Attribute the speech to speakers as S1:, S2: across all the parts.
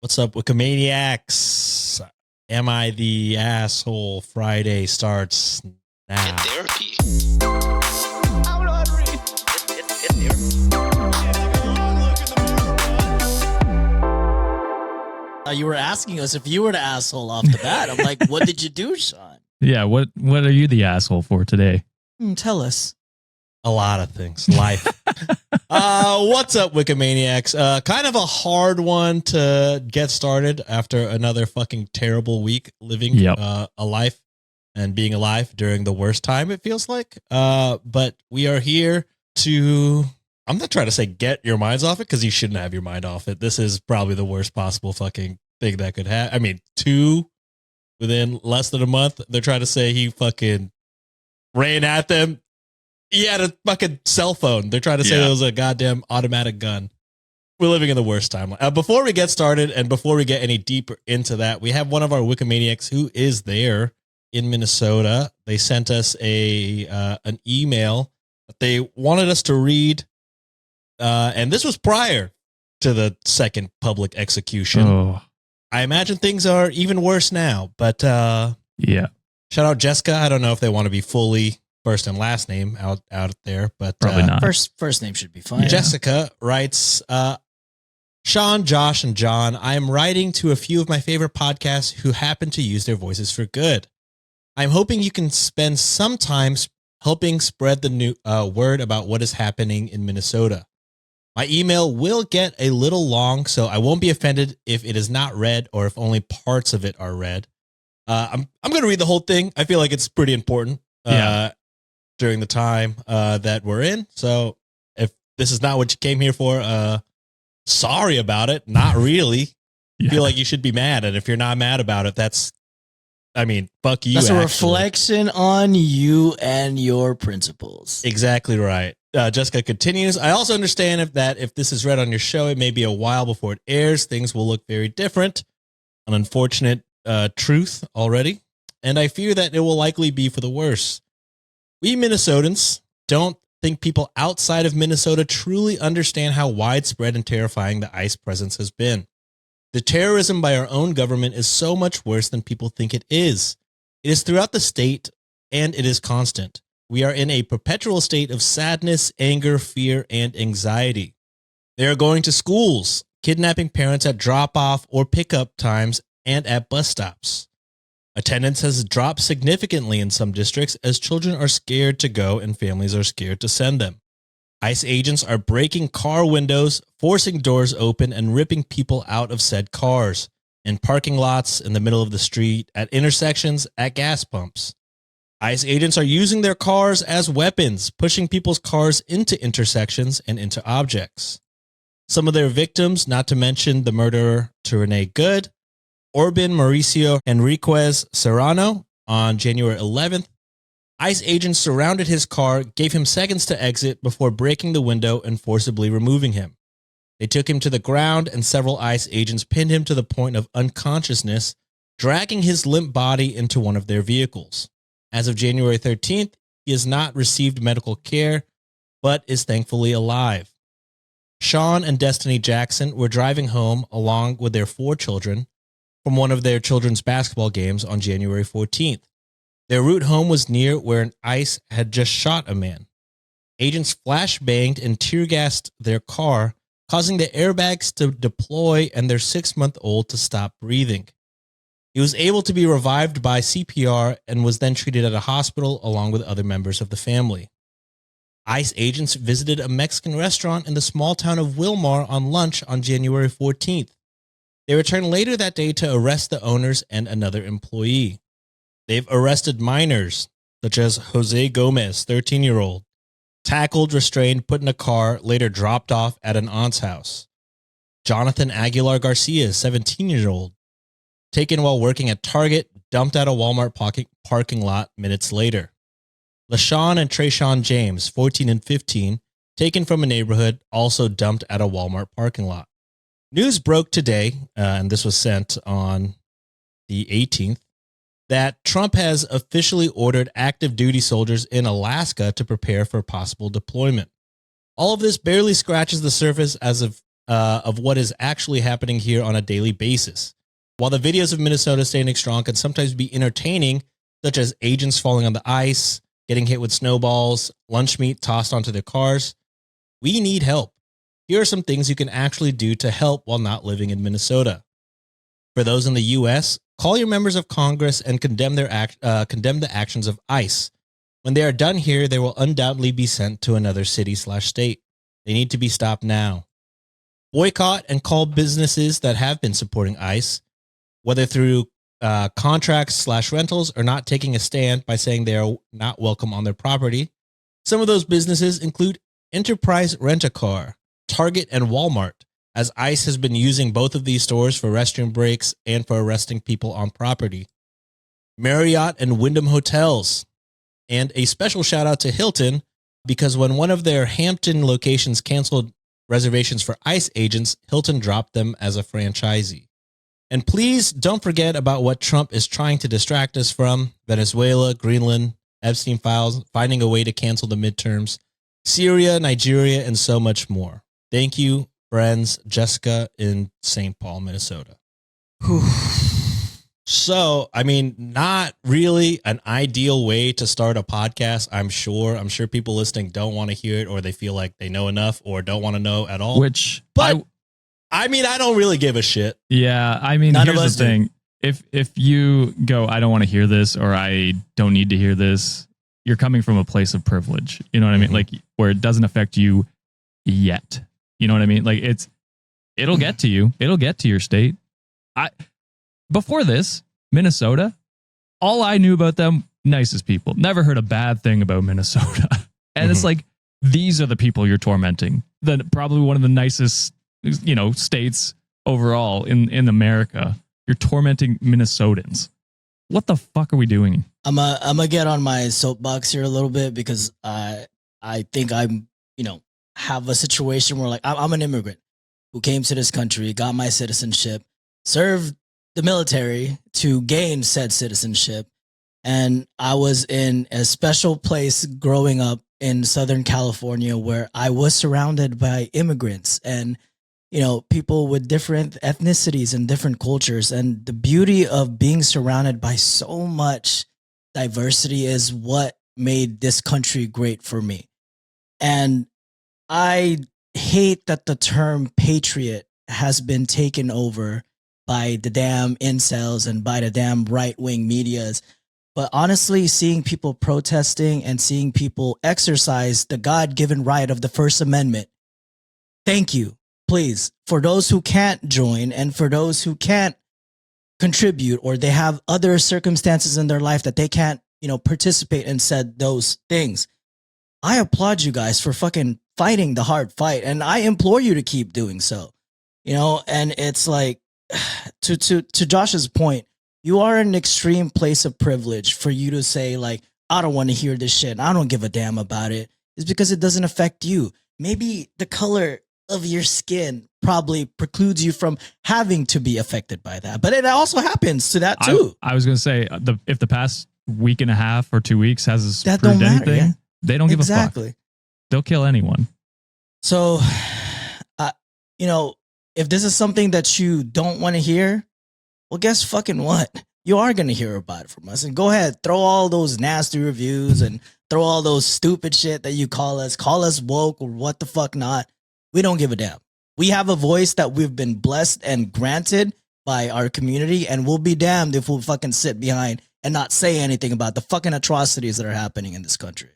S1: What's up, Wikimaniacs? Am I the asshole? Friday starts now.
S2: Get therapy.
S3: I'm not reading.
S2: Get therapy.
S3: You were asking us if you were the asshole off the bat. I'm like, what did you do, Sean?
S4: Yeah, what are you the asshole for today?
S3: Tell us.
S1: A lot of things. Life. What's up, Wikimaniacs? Kind of a hard one to get started after another fucking terrible week living a life and being alive during the worst time, it feels like. But we are here to, I'm not trying to say get your minds off it, because you shouldn't have your mind off it. This is probably the worst possible fucking thing that could happen. I mean, two within less than a month, they're trying to say he fucking ran at them. He had a fucking cell phone. They're trying to say it was a goddamn automatic gun. We're living in the worst time. Before we get started and before we get any deeper into that, we have one of our Wikimaniacs who is there in Minnesota. They sent us an email that they wanted us to read. And this was prior to the second public execution.
S4: Oh.
S1: I imagine things are even worse now. But
S4: yeah.
S1: Shout out Jessica. I don't know if they want to be fully first and last name out there, but
S4: probably not.
S3: First name should be fine.
S1: Jessica writes, Sean, Josh, and John, I am writing to a few of my favorite podcasts who happen to use their voices for good. I'm hoping you can spend some time helping spread the new word about what is happening in Minnesota. My email will get a little long, so I won't be offended if it is not read or if only parts of it are read. I'm going to read the whole thing. I feel like it's pretty important. During the time that we're in. So if this is not what you came here for, sorry about it. Not really. I feel like you should be mad. And if you're not mad about it, fuck you.
S3: That's a reflection on you and your principles.
S1: Exactly right. Jessica continues. I also understand if this is read on your show, it may be a while before it airs. Things will look very different. An unfortunate truth already. And I fear that it will likely be for the worse. We Minnesotans don't think people outside of Minnesota truly understand how widespread and terrifying the ICE presence has been. The terrorism by our own government is so much worse than people think it is. It is throughout the state, and it is constant. We are in a perpetual state of sadness, anger, fear, and anxiety. They are going to schools, kidnapping parents at drop-off or pickup times, and at bus stops. Attendance has dropped significantly in some districts as children are scared to go and families are scared to send them. ICE agents are breaking car windows, forcing doors open, and ripping people out of said cars, in parking lots, in the middle of the street, at intersections, at gas pumps. ICE agents are using their cars as weapons, pushing people's cars into intersections and into objects. Some of their victims, not to mention the murderer to Renee Good, Orban Mauricio Enriquez Serrano, on January 11th, ICE agents surrounded his car, gave him seconds to exit before breaking the window and forcibly removing him. They took him to the ground, and several ICE agents pinned him to the point of unconsciousness, dragging his limp body into one of their vehicles. As of January 13th, he has not received medical care, but is thankfully alive. Sean and Destiny Jackson were driving home along with their 4 children from one of their children's basketball games on January 14th. Their route home was near where an ICE had just shot a man. Agents flashbanged and tear-gassed their car, causing the airbags to deploy and their 6-month-old to stop breathing. He was able to be revived by CPR and was then treated at a hospital along with other members of the family. ICE agents visited a Mexican restaurant in the small town of Wilmar on lunch on January 14th. They returned later that day to arrest the owners and another employee. They've arrested minors, such as Jose Gomez, 13-year-old, tackled, restrained, put in a car, later dropped off at an aunt's house. Jonathan Aguilar Garcia, 17-year-old, taken while working at Target, dumped at a Walmart parking lot minutes later. LaShawn and Trayshawn James, 14 and 15, taken from a neighborhood, also dumped at a Walmart parking lot. News broke today, and this was sent on the 18th, that Trump has officially ordered active duty soldiers in Alaska to prepare for possible deployment. All of this barely scratches the surface as of what is actually happening here on a daily basis. While the videos of Minnesota standing strong can sometimes be entertaining, such as agents falling on the ice, getting hit with snowballs, lunch meat tossed onto their cars, we need help. Here are some things you can actually do to help while not living in Minnesota. For those in the U.S., call your members of Congress and condemn the actions of ICE. When they are done here, they will undoubtedly be sent to another city/state. They need to be stopped now. Boycott and call businesses that have been supporting ICE, whether through contracts/rentals or not taking a stand by saying they are not welcome on their property. Some of those businesses include Enterprise Rent-A-Car, Target, and Walmart, as ICE has been using both of these stores for restroom breaks and for arresting people on property. Marriott and Wyndham Hotels. And a special shout out to Hilton, because when one of their Hampton locations canceled reservations for ICE agents, Hilton dropped them as a franchisee. And please don't forget about what Trump is trying to distract us from: Venezuela, Greenland, Epstein files, finding a way to cancel the midterms, Syria, Nigeria, and so much more. Thank you, friends. Jessica in St. Paul, Minnesota. So, I mean, not really an ideal way to start a podcast, I'm sure. I'm sure people listening don't want to hear it, or they feel like they know enough or don't want to know at all. But I mean, I don't really give a shit.
S4: Yeah, I mean, here's the thing. If you go, I don't want to hear this, or I don't need to hear this, you're coming from a place of privilege. You know what I mean? Like, where it doesn't affect you yet. You know what I mean? Like, it'll get to you. It'll get to your state. Before this, Minnesota, all I knew about them, nicest people. Never heard a bad thing about Minnesota. And it's like, these are the people you're tormenting. Probably one of the nicest, states overall in America. You're tormenting Minnesotans. What the fuck are we doing?
S3: I'm gonna get on my soapbox here a little bit, because I think I'm, have a situation where, like, I'm an immigrant who came to this country, got my citizenship, served the military to gain said citizenship. And I was in a special place growing up in Southern California where I was surrounded by immigrants and, people with different ethnicities and different cultures. And the beauty of being surrounded by so much diversity is what made this country great for me. And I hate that the term patriot has been taken over by the damn incels and by the damn right-wing medias. But honestly, seeing people protesting and seeing people exercise the God-given right of the First Amendment, thank you, please. For those who can't join and for those who can't contribute, or they have other circumstances in their life that they can't, participate in said those things, I applaud you guys for fucking fighting the hard fight. And I implore you to keep doing so, and it's like, to Josh's point, you are in an extreme place of privilege for you to say, like, I don't want to hear this shit, I don't give a damn about it. It's because it doesn't affect you. Maybe the color of your skin probably precludes you from having to be affected by that. But it also happens to that too.
S4: I was going to say, if the past week and a half or 2 weeks has
S3: that
S4: proved
S3: don't matter,
S4: anything,
S3: yeah.
S4: They don't give a fuck. They'll kill anyone.
S3: So, if this is something that you don't want to hear, well, guess fucking what? You are going to hear about it from us. And go ahead, throw all those nasty reviews and throw all those stupid shit that you call us woke or what the fuck not. We don't give a damn. We have a voice that we've been blessed and granted by our community, and we'll be damned if we'll fucking sit behind and not say anything about the fucking atrocities that are happening in this country.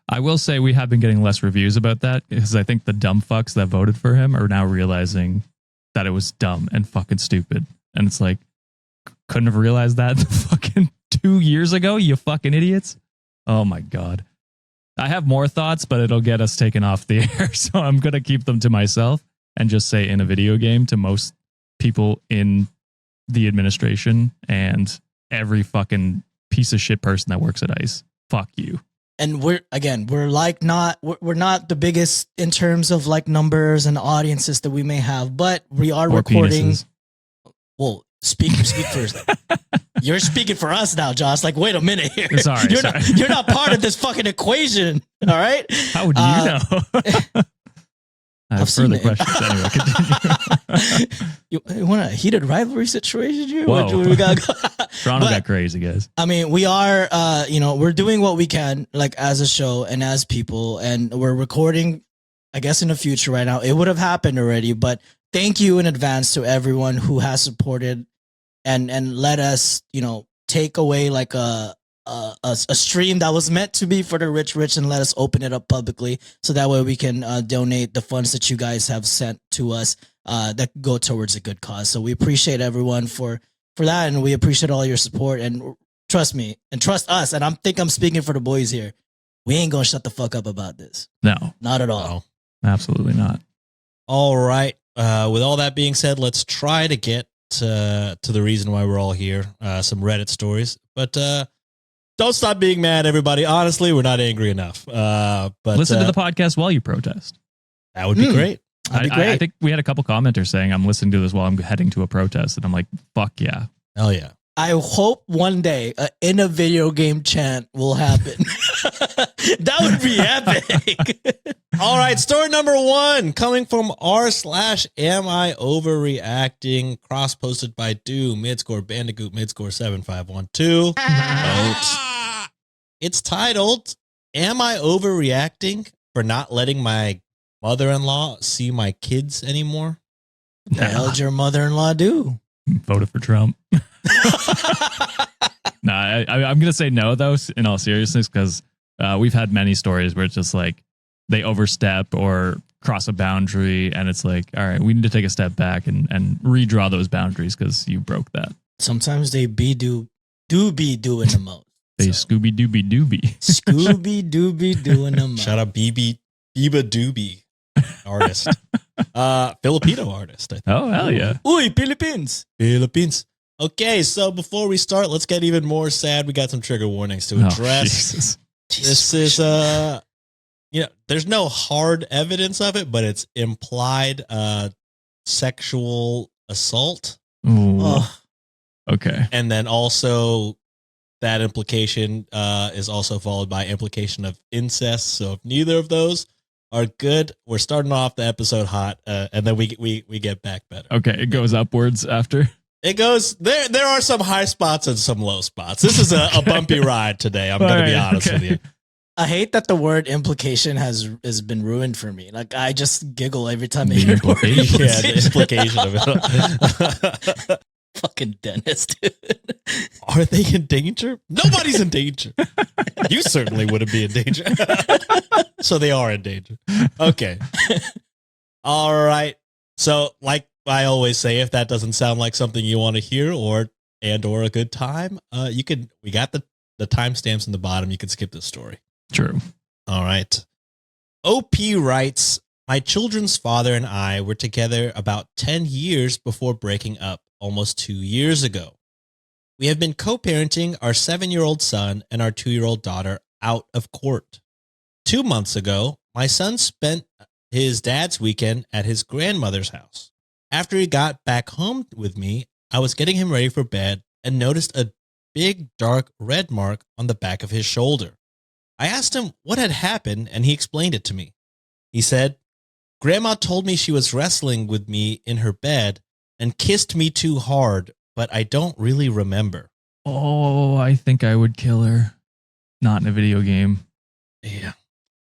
S4: I will say we have been getting less reviews about that, because I think the dumb fucks that voted for him are now realizing that it was dumb and fucking stupid. And it's like, couldn't have realized that fucking 2 years ago, you fucking idiots. Oh my God. I have more thoughts, but it'll get us taken off the air. So I'm going to keep them to myself and just say, in a video game, to most people in the administration and every fucking piece of shit person that works at ICE, fuck you.
S3: And we're not the biggest in terms of like numbers and audiences that we may have, but we are recording.
S4: Penises.
S3: Well, speak first. You're speaking for us now, Josh. Like, wait a minute here.
S4: Sorry.
S3: You're not part of this fucking equation. All right.
S4: How would you know? I have
S3: I've seen
S4: further
S3: it.
S4: questions. Anyway, continue.
S3: You want a heated rivalry situation here?
S4: Whoa.
S3: What we got?
S4: Toronto
S3: But-
S4: got crazy, guys.
S3: I mean, we are, we're doing what we can, like as a show and as people, and we're recording, I guess, in the future right now. It would have happened already, but thank you in advance to everyone who has supported and let us, take away like a stream that was meant to be for the rich and let us open it up publicly so that way we can donate the funds that you guys have sent to us that go towards a good cause. So we appreciate everyone for that, and we appreciate all your support, and trust me and trust us, and I'm speaking for the boys here. We ain't gonna shut the fuck up about this.
S4: No,
S3: Not at all.
S1: No.
S4: absolutely not.
S1: All right. With all that being said, let's try to get to the reason why we're all here. Some Reddit stories, but don't stop being mad, everybody. Honestly, we're not angry enough. But
S4: Listen to the podcast while you protest.
S1: that would be great.
S3: That'd be great.
S4: I think we had a couple commenters saying, I'm listening to this while I'm heading to a protest. And I'm like, fuck yeah.
S1: Hell yeah.
S3: I hope one day in a video game chant will happen. That would be epic.
S1: All right, story number 1 coming from r/am I overreacting, cross posted by Doom midscore Bandicoot midscore 7512. Vote. It's titled, "Am I overreacting for not letting my mother-in-law see my kids anymore?"
S3: The hell did your mother-in-law do?
S4: Voted for Trump. I'm going to say no, though, in all seriousness, because we've had many stories where it's just like they overstep or cross a boundary. And it's like, all right, we need to take a step back and redraw those boundaries because you broke that.
S3: Sometimes they be doing the most.
S4: They
S3: So,
S4: Scooby Dooby Dooby.
S3: Scooby Dooby doing the most.
S1: Shout out Biba Doobie, artist. Filipino artist, I think.
S4: Oh, hell yeah.
S3: Uy, Philippines.
S1: Philippines. Okay, so before we start, let's get even more sad. We got some trigger warnings to
S4: Oh,
S1: address.
S4: Jesus.
S1: This is there's no hard evidence of it, but it's implied sexual assault.
S4: Ooh,
S3: Oh,
S4: okay.
S1: And then also that implication is also followed by implication of incest. So if neither of those are good, we're starting off the episode hot, and then we get back better.
S4: Okay, it goes upwards after.
S1: It goes there. There are some high spots and some low spots. This is a bumpy ride today. I'm going to be honest with you.
S3: I hate that the word implication has been ruined for me. Like, I just giggle every time I
S4: The
S3: hear the word
S4: implication.
S1: Yeah, the implication of it.
S3: Fucking dentist, dude.
S1: Are they in danger? Nobody's in danger. You certainly wouldn't be in danger. So they are in danger. Okay. All right. So, like I always say, if that doesn't sound like something you want to hear or a good time, we got the timestamps in the bottom. You can skip this story.
S4: True.
S1: All right. OP writes, "My children's father and I were together about 10 years before breaking up almost 2 years ago. We have been co-parenting our 7-year-old son and our 2-year-old daughter out of court. 2 months ago, my son spent his dad's weekend at his grandmother's house. After he got back home with me, I was getting him ready for bed and noticed a big dark red mark on the back of his shoulder. I asked him what had happened, and he explained it to me. He said, 'Grandma told me she was wrestling with me in her bed and kissed me too hard, but I don't really remember.'"
S4: Oh, I think I would kill her. Not in a video game.
S1: Yeah.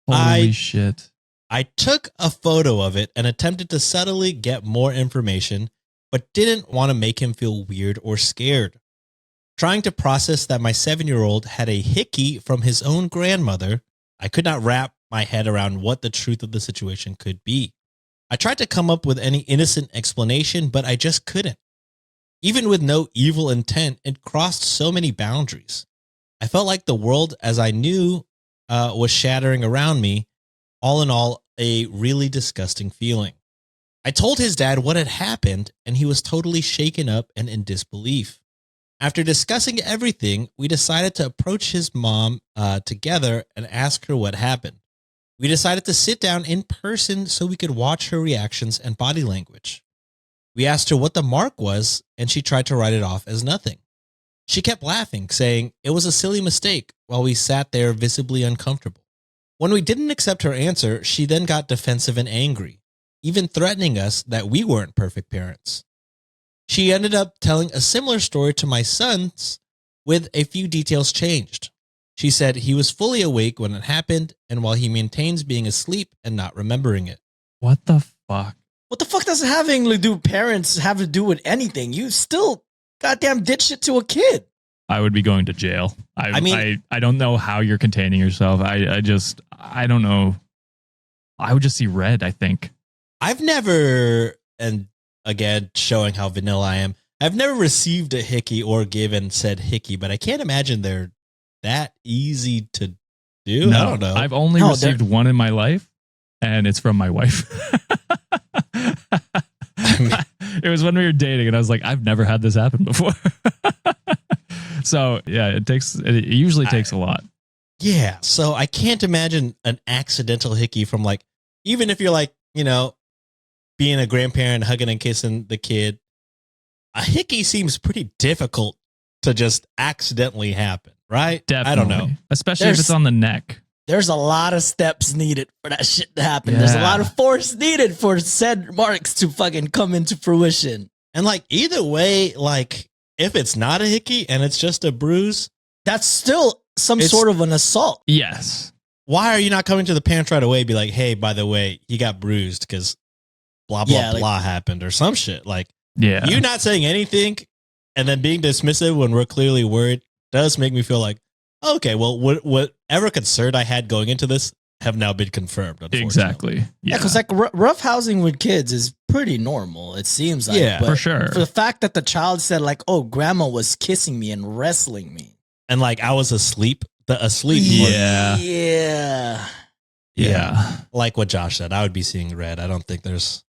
S4: Holy shit.
S1: I took a photo of it and attempted to subtly get more information, but didn't want to make him feel weird or scared. Trying to process that my 7-year-old had a hickey from his own grandmother, I could not wrap my head around what the truth of the situation could be. I tried to come up with any innocent explanation, but I just couldn't. Even with no evil intent, it crossed so many boundaries. I felt like the world as I knew was shattering around me. All in all, a really disgusting feeling. I told his dad what had happened, and he was totally shaken up and in disbelief. After discussing everything, we decided to approach his mom together and ask her what happened. We decided to sit down in person so we could watch her reactions and body language. We asked her what the mark was, and she tried to write it off as nothing. She kept laughing, saying it was a silly mistake, while we sat there visibly uncomfortable. When we didn't accept her answer, she then got defensive and angry. even threatening us that we weren't perfect parents. She ended up telling a similar story to my son's with a few details changed. She said he was fully awake when it happened, and while he maintains being asleep and not remembering it.
S4: What the fuck?
S3: What the fuck does having to do parents have to do with anything? You still goddamn did shit to a kid.
S4: I would be going to jail. I
S1: mean,
S4: I don't know how you're containing yourself. I don't know. I would just see red, I think.
S1: I've never, and again, showing how vanilla I am, I've never received a hickey or given said hickey, but I can't imagine they're that easy to do.
S4: No,
S1: I don't know.
S4: I've only received one in my life, and it's from my wife. It was when we were dating, and I was like, I've never had this happen before. So yeah, it usually takes a lot.
S1: Yeah. So I can't imagine an accidental hickey from, like, even if you're like, you know, being a grandparent, hugging and kissing the kid, a hickey seems pretty difficult to just accidentally happen, right?
S4: Definitely.
S1: I don't know.
S4: Especially if it's on the neck.
S3: There's a lot of steps needed for that shit to happen. Yeah. There's a lot of force needed for said marks to fucking come into fruition.
S1: And like, either way, like, if it's not a hickey and it's just a bruise,
S3: that's still some sort of an assault.
S4: Yes.
S1: Why are you not coming to the parents right away? Be like, hey, by the way, he got bruised because blah, blah, blah happened or some shit. Like, you not saying anything and then being dismissive when we're clearly worried does make me feel like, okay, well, whatever concern I had going into this have now been confirmed.
S4: Exactly.
S3: Yeah, because like rough housing with kids is pretty normal, it seems like.
S1: Yeah,
S3: but
S4: for sure.
S3: For the fact that the child said like, oh, grandma was kissing me and wrestling me.
S1: And like I was asleep. The asleep
S3: part.
S1: Yeah. Like what Josh said, I would be seeing red. I don't think there's...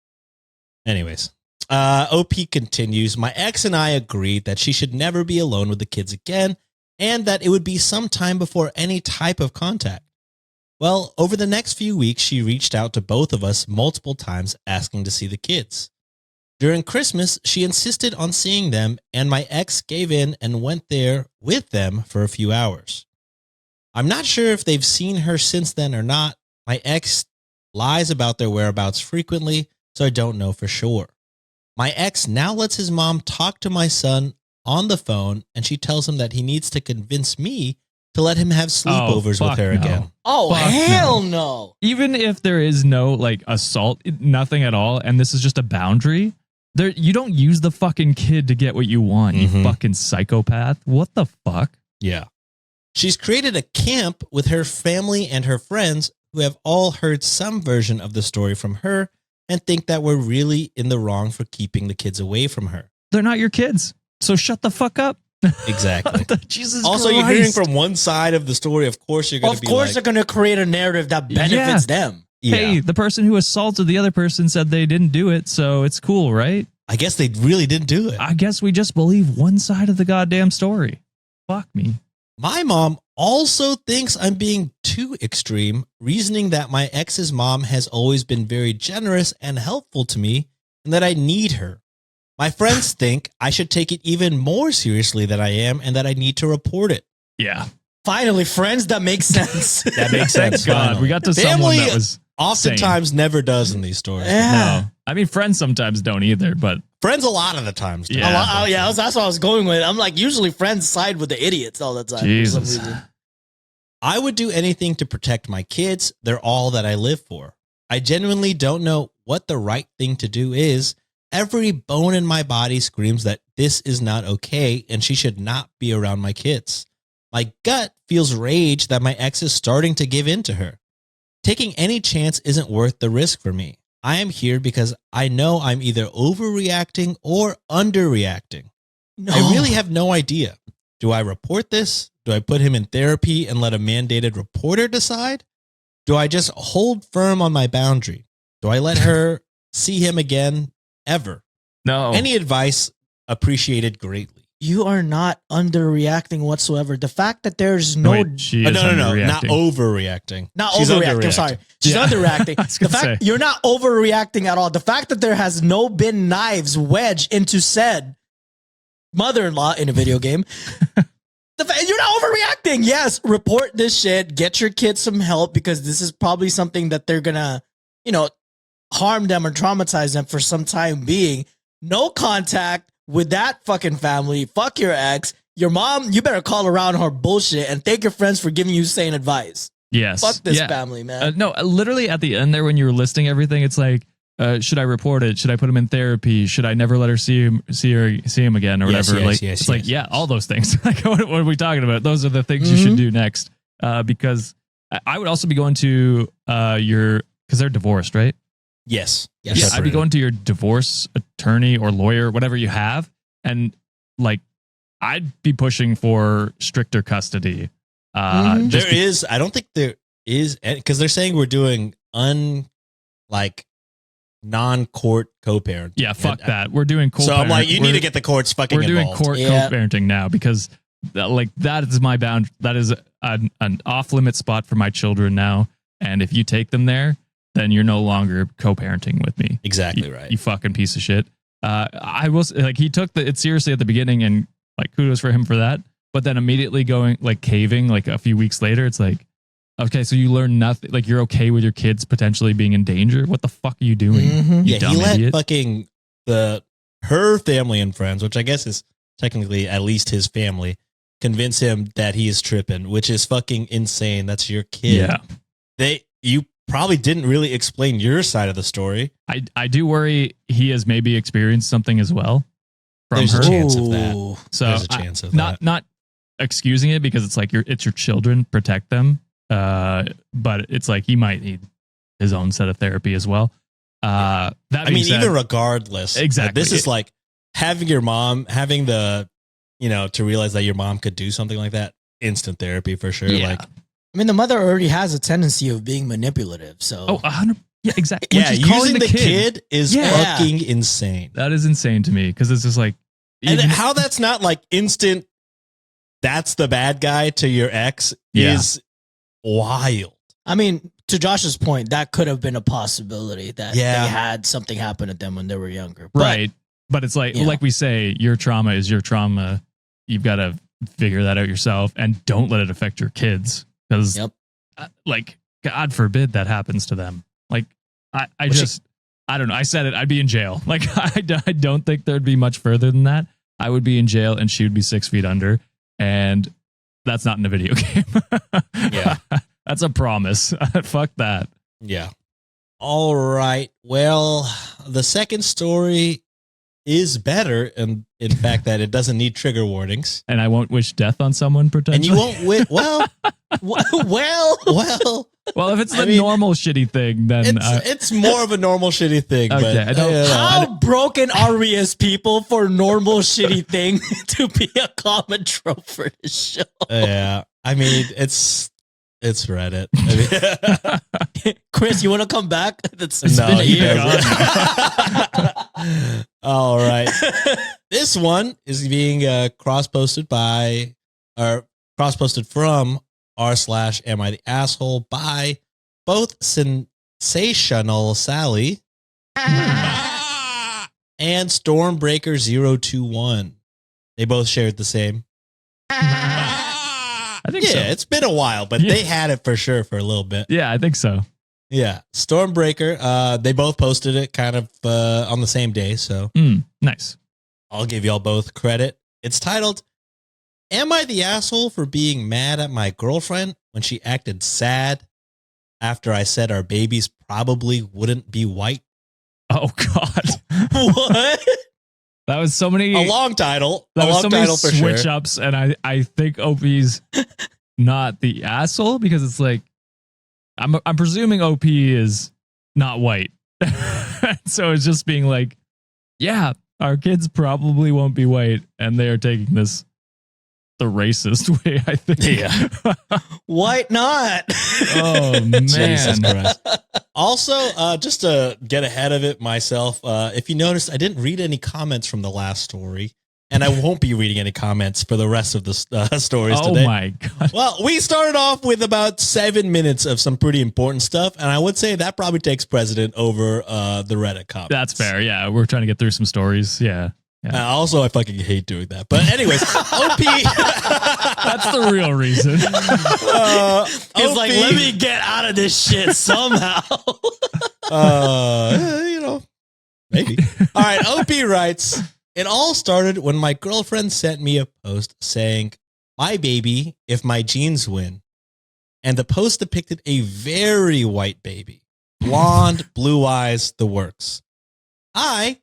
S1: Anyways. OP continues, my ex and I agreed that she should never be alone with the kids again, and that it would be some time before any type of contact. Well, over the next few weeks, she reached out to both of us multiple times asking to see the kids. During Christmas, she insisted on seeing them, and my ex gave in and went there with them for a few hours. I'm not sure if they've seen her since then or not. My ex lies about their whereabouts frequently, so I don't know for sure. My ex now lets his mom talk to my son on the phone, and she tells him that he needs to convince me to let him have sleepovers with her again.
S3: Oh, hell no.
S4: Even if there is no like assault, nothing at all, and this is just a boundary, you don't use the fucking kid to get what you want, you fucking psychopath. What the fuck?
S1: Yeah. She's created a camp with her family and her friends who have all heard some version of the story from her and think that we're really in the wrong for keeping the kids away from her.
S4: They're not your kids, so shut the fuck up.
S1: Exactly.
S4: Jesus
S1: also,
S4: Christ.
S1: you're hearing from one side of the story. Of course, you're going to be like...
S3: Of course, they're going to create a narrative that benefits them.
S4: Hey, the person who assaulted the other person said they didn't do it, so it's cool, right?
S1: I guess they really didn't do it.
S4: I guess we just believe one side of the goddamn story. Fuck me.
S1: My mom also thinks I'm being too extreme, reasoning that my ex's mom has always been very generous and helpful to me and that I need her. My friends think I should take it even more seriously than I am and that I need to report it.
S4: Yeah.
S3: Finally, friends, that makes sense.
S1: That makes sense.
S4: Thank God, we got to
S1: Family
S4: someone that was
S1: oftentimes
S4: sane.
S1: Never does in these stories.
S3: Yeah.
S4: No. I mean, friends sometimes don't either, but...
S1: Friends a lot of the times.
S4: Yeah.
S3: That's what I was going with. I'm like, usually friends side with the idiots all the time.
S4: Jesus.
S3: For some reason.
S1: I would do anything to protect my kids. They're all that I live for. I genuinely don't know what the right thing to do is. Every bone in my body screams that this is not okay and she should not be around my kids. My gut feels rage that my ex is starting to give in to her. Taking any chance isn't worth the risk for me. I am here because I know I'm either overreacting or underreacting.
S3: No.
S1: I really have no idea. Do I report this? Do I put him in therapy and let a mandated reporter decide? Do I just hold firm on my boundary? Do I let her see him again? Ever?
S4: No.
S1: Any advice appreciated greatly.
S3: You are not underreacting whatsoever. The fact that there's no...
S4: Wait, she is
S1: no, not
S4: underreacting.
S1: overreacting.
S3: Not
S1: She's
S3: overreacting. I'm sorry. She's underreacting. The fact you're not overreacting at all. The fact that there has no been knives wedged into said mother-in-law in a video game. You're not overreacting. Yes, report this shit. Get your kids some help because this is probably something that they're gonna, harm them or traumatize them for some time being. No contact with that fucking family. Fuck your ex. Your mom, you better call around her bullshit and thank your friends for giving you sane advice.
S4: Yes.
S3: Fuck this family, man.
S4: No, literally at the end there when you were listing everything, it's like, should I report it? Should I put him in therapy? Should I never let her see him again or whatever? Like, yeah, all those things. Like, what are we talking about? Those are the things you should do next. Because I would also be going to because they're divorced, right?
S1: Yes.
S4: Yeah, I'd be going to your divorce attorney or lawyer, whatever you have, and like I'd be pushing for stricter custody.
S1: I don't think there is, because they're saying we're doing non-court co-parenting.
S4: Yeah, fuck that. We're doing court.
S1: So I'm like, you need to get the courts fucking involved.
S4: We're doing court co-parenting now because that is my bound. That is an off-limit spot for my children now. And if you take them there, then you're no longer co-parenting with me.
S1: Exactly right.
S4: You fucking piece of shit. I will like he took it seriously at the beginning, and like kudos for him for that. But then immediately going like caving like a few weeks later, it's like, okay, so you learn nothing. Like you're okay with your kids potentially being in danger. What the fuck are you doing? You dumb
S1: he let
S4: idiot.
S1: fucking her family and friends, which I guess is technically at least his family, convince him that he is tripping, which is fucking insane. That's your kid.
S4: Yeah.
S1: You probably didn't really explain your side of the story.
S4: I do worry he has maybe experienced something as well from
S1: There's
S4: her.
S1: a chance of that.
S4: So
S1: there's a chance of that.
S4: Not excusing it because it's like it's your children, protect them. But it's like he might need his own set of therapy as well.
S1: Even regardless,
S4: exactly.
S1: This is like having your mom, having the, to realize that your mom could do something like that. Instant therapy for sure.
S4: Yeah.
S1: Like,
S3: I mean, the mother already has a tendency of being manipulative. So,
S4: 100. Yeah, exactly.
S1: Yeah, using the kid is fucking insane.
S4: That is insane to me because it's just like,
S1: and how that's not like instant. That's the bad guy to your ex is wild.
S3: I mean, to Josh's point, that could have been a possibility that they had something happen to them when they were younger.
S4: Right. But it's like we say, your trauma is your trauma. You've got to figure that out yourself and don't let it affect your kids. Because, like, God forbid that happens to them. Like, I don't know. I said it. I'd be in jail. Like, I don't think there'd be much further than that. I would be in jail and she would be 6 feet under. And that's not in a video game.
S1: Yeah.
S4: That's a promise. Fuck that.
S1: Yeah. All right. Well, the second story is better in fact that it doesn't need trigger warnings.
S4: And I won't wish death on someone potentially.
S1: And you won't wish, well,
S4: if it's the normal shitty thing, then
S1: it's more of a normal shitty thing.
S4: Okay,
S1: but
S3: how broken are we as people for normal shitty thing to be a common trope for the show?
S1: Yeah, I mean it's Reddit. I
S3: mean, Chris, you want to come back? It's
S1: been a year. All right, this one is being cross-posted from r/am I the asshole by both Sensational Sally and Stormbreaker021. They both shared the same.
S4: I think so.
S1: Yeah, it's been a while, but they had it for sure for a little bit.
S4: Yeah, I think so.
S1: Yeah, Stormbreaker, they both posted it kind of on the same day, so
S4: nice.
S1: I'll give y'all both credit. It's titled, "Am I the asshole for being mad at my girlfriend when she acted sad after I said our babies probably wouldn't be white?"
S4: Oh, God.
S3: What?
S4: That was so many...
S1: A long title.
S4: That
S1: a
S4: was
S1: long
S4: so many
S1: title for
S4: switch
S1: sure.
S4: ups, and I think OP's not the asshole because it's like, I'm presuming OP is not white. So it's just being like, yeah, our kids probably won't be white, and they are taking this the racist way, I think.
S1: Yeah.
S3: White not?
S4: Oh, man.
S1: Jesus Christ. Also, just to get ahead of it myself, if you noticed, I didn't read any comments from the last story, and I won't be reading any comments for the rest of the stories today.
S4: Oh, my God.
S1: Well, we started off with about 7 minutes of some pretty important stuff, and I would say that probably takes precedent over the Reddit comments.
S4: That's fair. Yeah, we're trying to get through some stories. Yeah.
S1: Also, I fucking hate doing that. But anyways, OP.
S4: That's the real reason.
S3: It's like, let me get out of this shit somehow.
S1: Maybe. All right, OP writes, it all started when my girlfriend sent me a post saying, my baby, if my genes win. And the post depicted a very white baby. Blonde, blue eyes, the works. I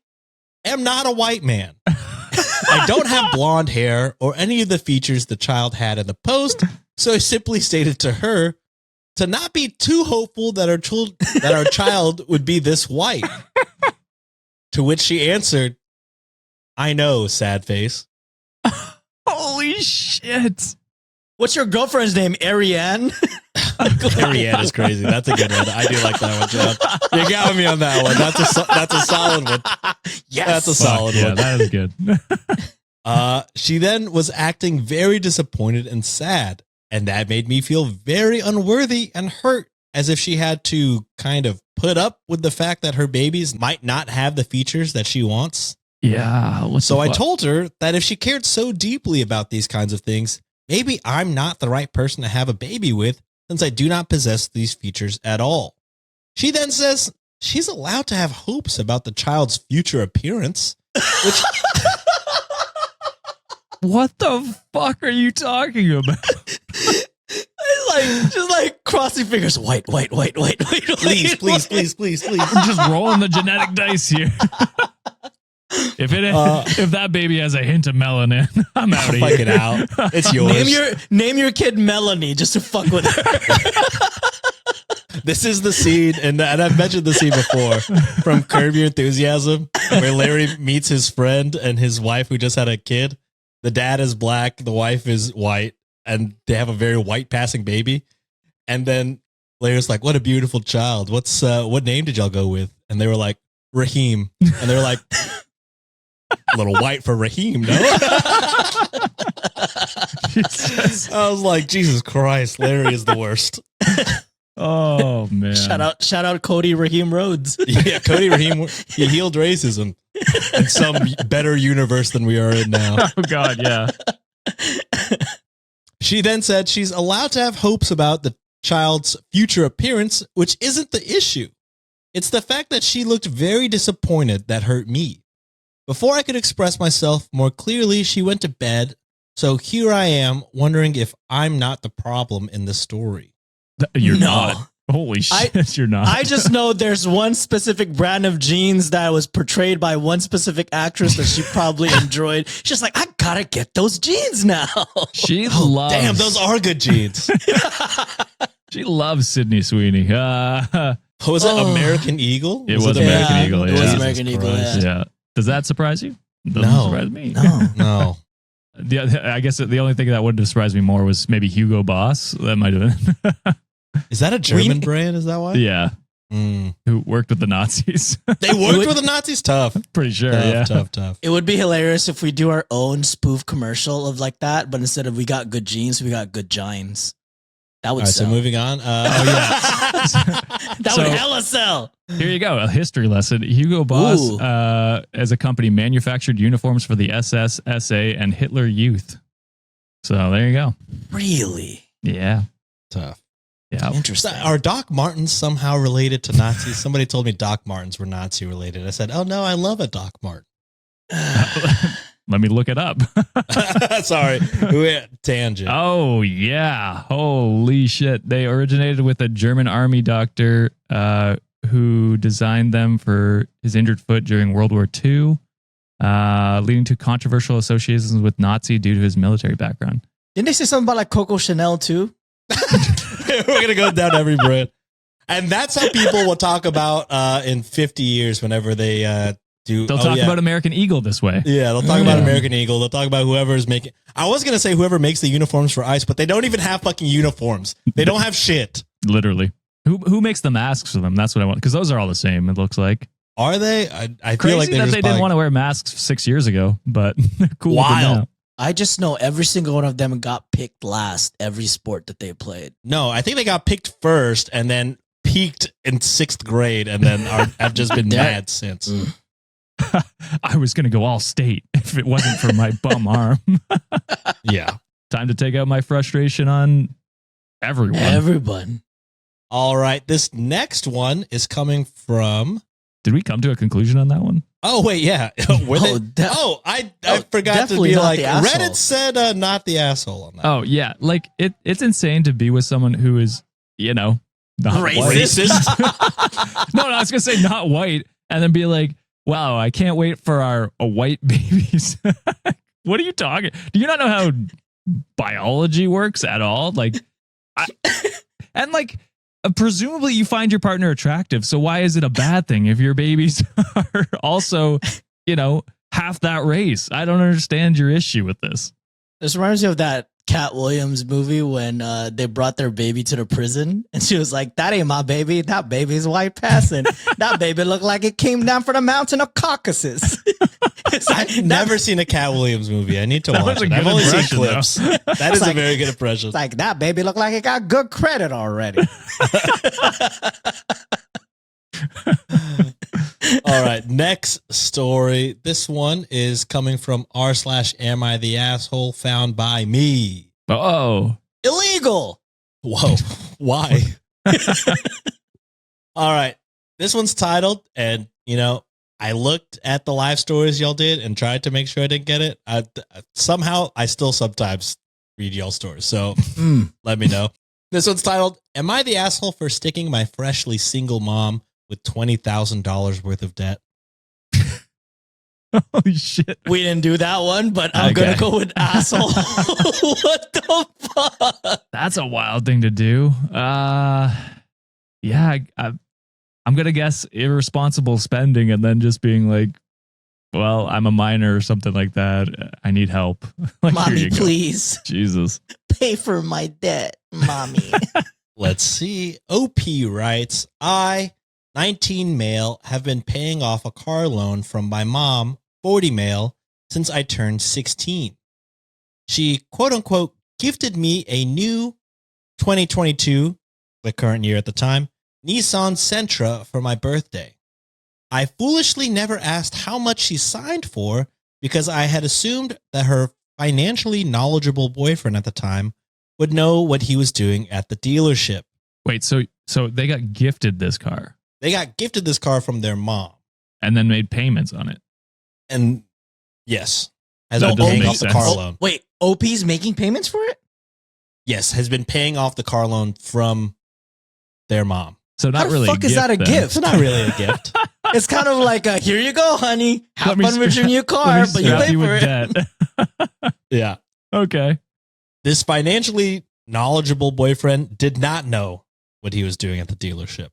S1: am not a white man. I don't have blonde hair or any of the features the child had in the post, so I simply stated to her to not be too hopeful that our child would be this white. To which she answered, I know, sad face.
S4: Holy shit.
S3: What's your girlfriend's name? Ariane?
S1: Ariane is crazy. That's a good one. I do like that one, John. You got me on that one. That's a solid one.
S3: Yes.
S1: That's a solid
S4: Yeah,
S1: one.
S4: that is good.
S1: She then was acting very disappointed and sad, and that made me feel very unworthy and hurt, as if she had to kind of put up with the fact that her babies might not have the features that she wants.
S4: Yeah.
S1: So I told her that if she cared so deeply about these kinds of things, maybe I'm not the right person to have a baby with, since I do not possess these features at all. She then says she's allowed to have hopes about the child's future appearance, which...
S4: What the fuck are you talking about?
S3: Just like crossing fingers. White.
S1: Please.
S4: I'm just rolling the genetic dice here. If that baby has a hint of melanin, I'm out of here.
S1: Fuck it out. It's yours.
S3: Name your kid Melanie just to fuck with her.
S1: This is the scene, and I've mentioned the scene before from Curb Your Enthusiasm, where Larry meets his friend and his wife who just had a kid. The dad is black, the wife is white, and they have a very white passing baby. And then Larry's like, "What a beautiful child. What name did y'all go with?" And they were like, "Raheem." And they were like, a little white for Raheem, no? I was like, Jesus Christ, Larry is the worst.
S4: Oh man!
S3: Shout out Cody Raheem Rhodes.
S1: Yeah, Cody Raheem, he healed racism in some better universe than we are in now.
S4: Oh God, yeah.
S1: She then said she's allowed to have hopes about the child's future appearance, which isn't the issue. It's the fact that she looked very disappointed that hurt me. Before I could express myself more clearly, she went to bed. So here I am wondering if I'm not the problem in the story.
S4: You're not. Holy shit, you're not.
S3: I just know there's one specific brand of jeans that was portrayed by one specific actress that she probably enjoyed. She's like, I gotta get those jeans now.
S4: She loves.
S1: Damn, those are good jeans.
S4: She loves Sydney Sweeney.
S1: Was it American Eagle?
S4: It was American Eagle.
S3: It
S4: Yeah.
S3: was American Eagle.
S4: Yeah. Does that surprise you? Doesn't surprise me.
S1: No.
S4: I guess the only thing that would have surprised me more was maybe Hugo Boss. That might have been.
S1: Is that a German brand? Is that why?
S4: Yeah. Who worked with the Nazis.
S1: They worked with the Nazis? Tough.
S4: Pretty sure.
S1: Tough.
S3: It would be hilarious if we do our own spoof commercial of like that, but instead of we got good jeans, we got good gines. That would
S1: All right,
S3: sell.
S1: so moving on.
S3: That would hella sell.
S4: Here you go. A history lesson. Hugo Boss, as a company, manufactured uniforms for the SS, SA, and Hitler Youth. So there you go.
S3: Really?
S4: Yeah.
S1: Tough.
S4: Yeah.
S3: Interesting.
S1: Are Doc Martens somehow related to Nazis? Somebody told me Doc Martens were Nazi related. I said, oh no, I love a Doc Marten.
S4: Let me look it up.
S1: Sorry. Tangent.
S4: Oh, yeah. Holy shit. They originated with a German army doctor who designed them for his injured foot during World War II, leading to controversial associations with Nazi due to his military background.
S3: Didn't they say something about like Coco Chanel too?
S1: We're going to go down every brand. And that's how people will talk about in 50 years whenever they do.
S4: They'll talk about American Eagle this way.
S1: Yeah, they'll talk about American Eagle. They'll talk about whoever is making. I was going to say whoever makes the uniforms for ICE, but they don't even have fucking uniforms. They don't have shit.
S4: Literally. Who makes the masks for them? That's what I want. Because those are all the same, it looks like.
S1: Are they? I feel like
S4: that they didn't want to wear masks 6 years ago, but they're cool.
S1: Wild.
S3: I just know every single one of them got picked last every sport that they played.
S1: No, I think they got picked first and then peaked in 6th grade and then have just been mad since.
S4: I was going to go all state if it wasn't for my bum arm.
S1: Yeah.
S4: Time to take out my frustration on everyone.
S3: Everyone.
S1: All right. This next one is coming from.
S4: Did we come to a conclusion on that one?
S1: Oh, wait. Yeah. I forgot to be like, Reddit said not the asshole on that.
S4: Oh, yeah. Like, it's insane to be with someone who is, not
S1: racist.
S4: No, I was going to say not white and then be like, wow, I can't wait for our white babies. What are you talking? Do you not know how biology works at all? Like, presumably you find your partner attractive. So why is it a bad thing if your babies are also, half that race? I don't understand your issue with this.
S3: This reminds me of that Cat Williams movie when they brought their baby to the prison and she was like, that ain't my baby. That baby's white passing. That baby looked like it came down from the mountain of Caucasus.
S1: I've never seen a Cat Williams movie. I need to watch it. I've only seen clips. That is a very good impression.
S3: It's like, that baby looked like it got good credit already.
S1: All right, next story. This one is coming from r/am I the asshole found by me.
S4: Oh,
S3: illegal.
S1: Whoa, why? All right, this one's titled, and I looked at the live stories y'all did and tried to make sure I didn't get it. Somehow, I still sometimes read y'all stories, so let me know. This one's titled, "Am I the asshole for sticking my freshly single mom with $20,000 worth of debt?"
S4: Holy shit.
S3: We didn't do that one, but I'm going to go with asshole. What the fuck?
S4: That's a wild thing to do. Yeah, I'm going to guess irresponsible spending and then just being like, well, I'm a minor or something like that. I need help. Like,
S3: mommy, please.
S4: Jesus.
S3: Pay for my debt, mommy.
S1: Let's see. OP writes, I, 19 male, have been paying off a car loan from my mom, 40 male, since I turned 16. She, quote unquote, gifted me a new 2022, the current year at the time, Nissan Sentra for my birthday. I foolishly never asked how much she signed for because I had assumed that her financially knowledgeable boyfriend at the time would know what he was doing at the dealership.
S4: Wait, so they got gifted this car?
S1: They got gifted this car from their mom.
S4: And then made payments on it?
S1: And yes. Has
S4: been
S1: paying off the car loan.
S3: Wait, OP's making payments for it?
S1: Yes, has been paying off the car loan from their mom.
S4: So not
S3: How
S4: really.
S3: The fuck is that a gift?
S1: It's not really a gift.
S3: It's kind of like a, here you go, honey. Have fun with your new car, but you pay for it.
S1: Yeah.
S4: Okay.
S1: This financially knowledgeable boyfriend did not know what he was doing at the dealership.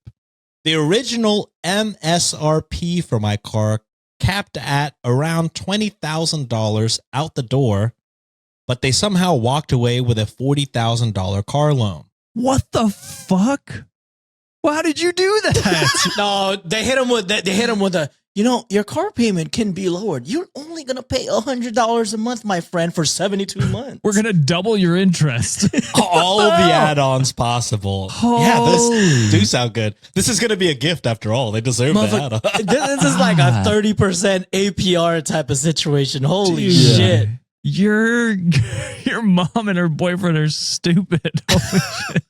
S1: The original MSRP for my car capped at around $20,000 out the door, but they somehow walked away with a $40,000 car loan.
S4: What the fuck? Well, how did you do that?
S3: No, they hit him with a, your car payment can be lowered. You're only going to pay $100 a month, my friend, for 72 months.
S4: We're going to double your interest.
S1: All of the add-ons possible.
S4: Oh.
S1: Yeah, this do sound good. This is going to be a gift after all. They deserve the add-on.
S3: This is like a 30% APR type of situation. Holy shit.
S4: Your mom and her boyfriend are stupid. Holy shit.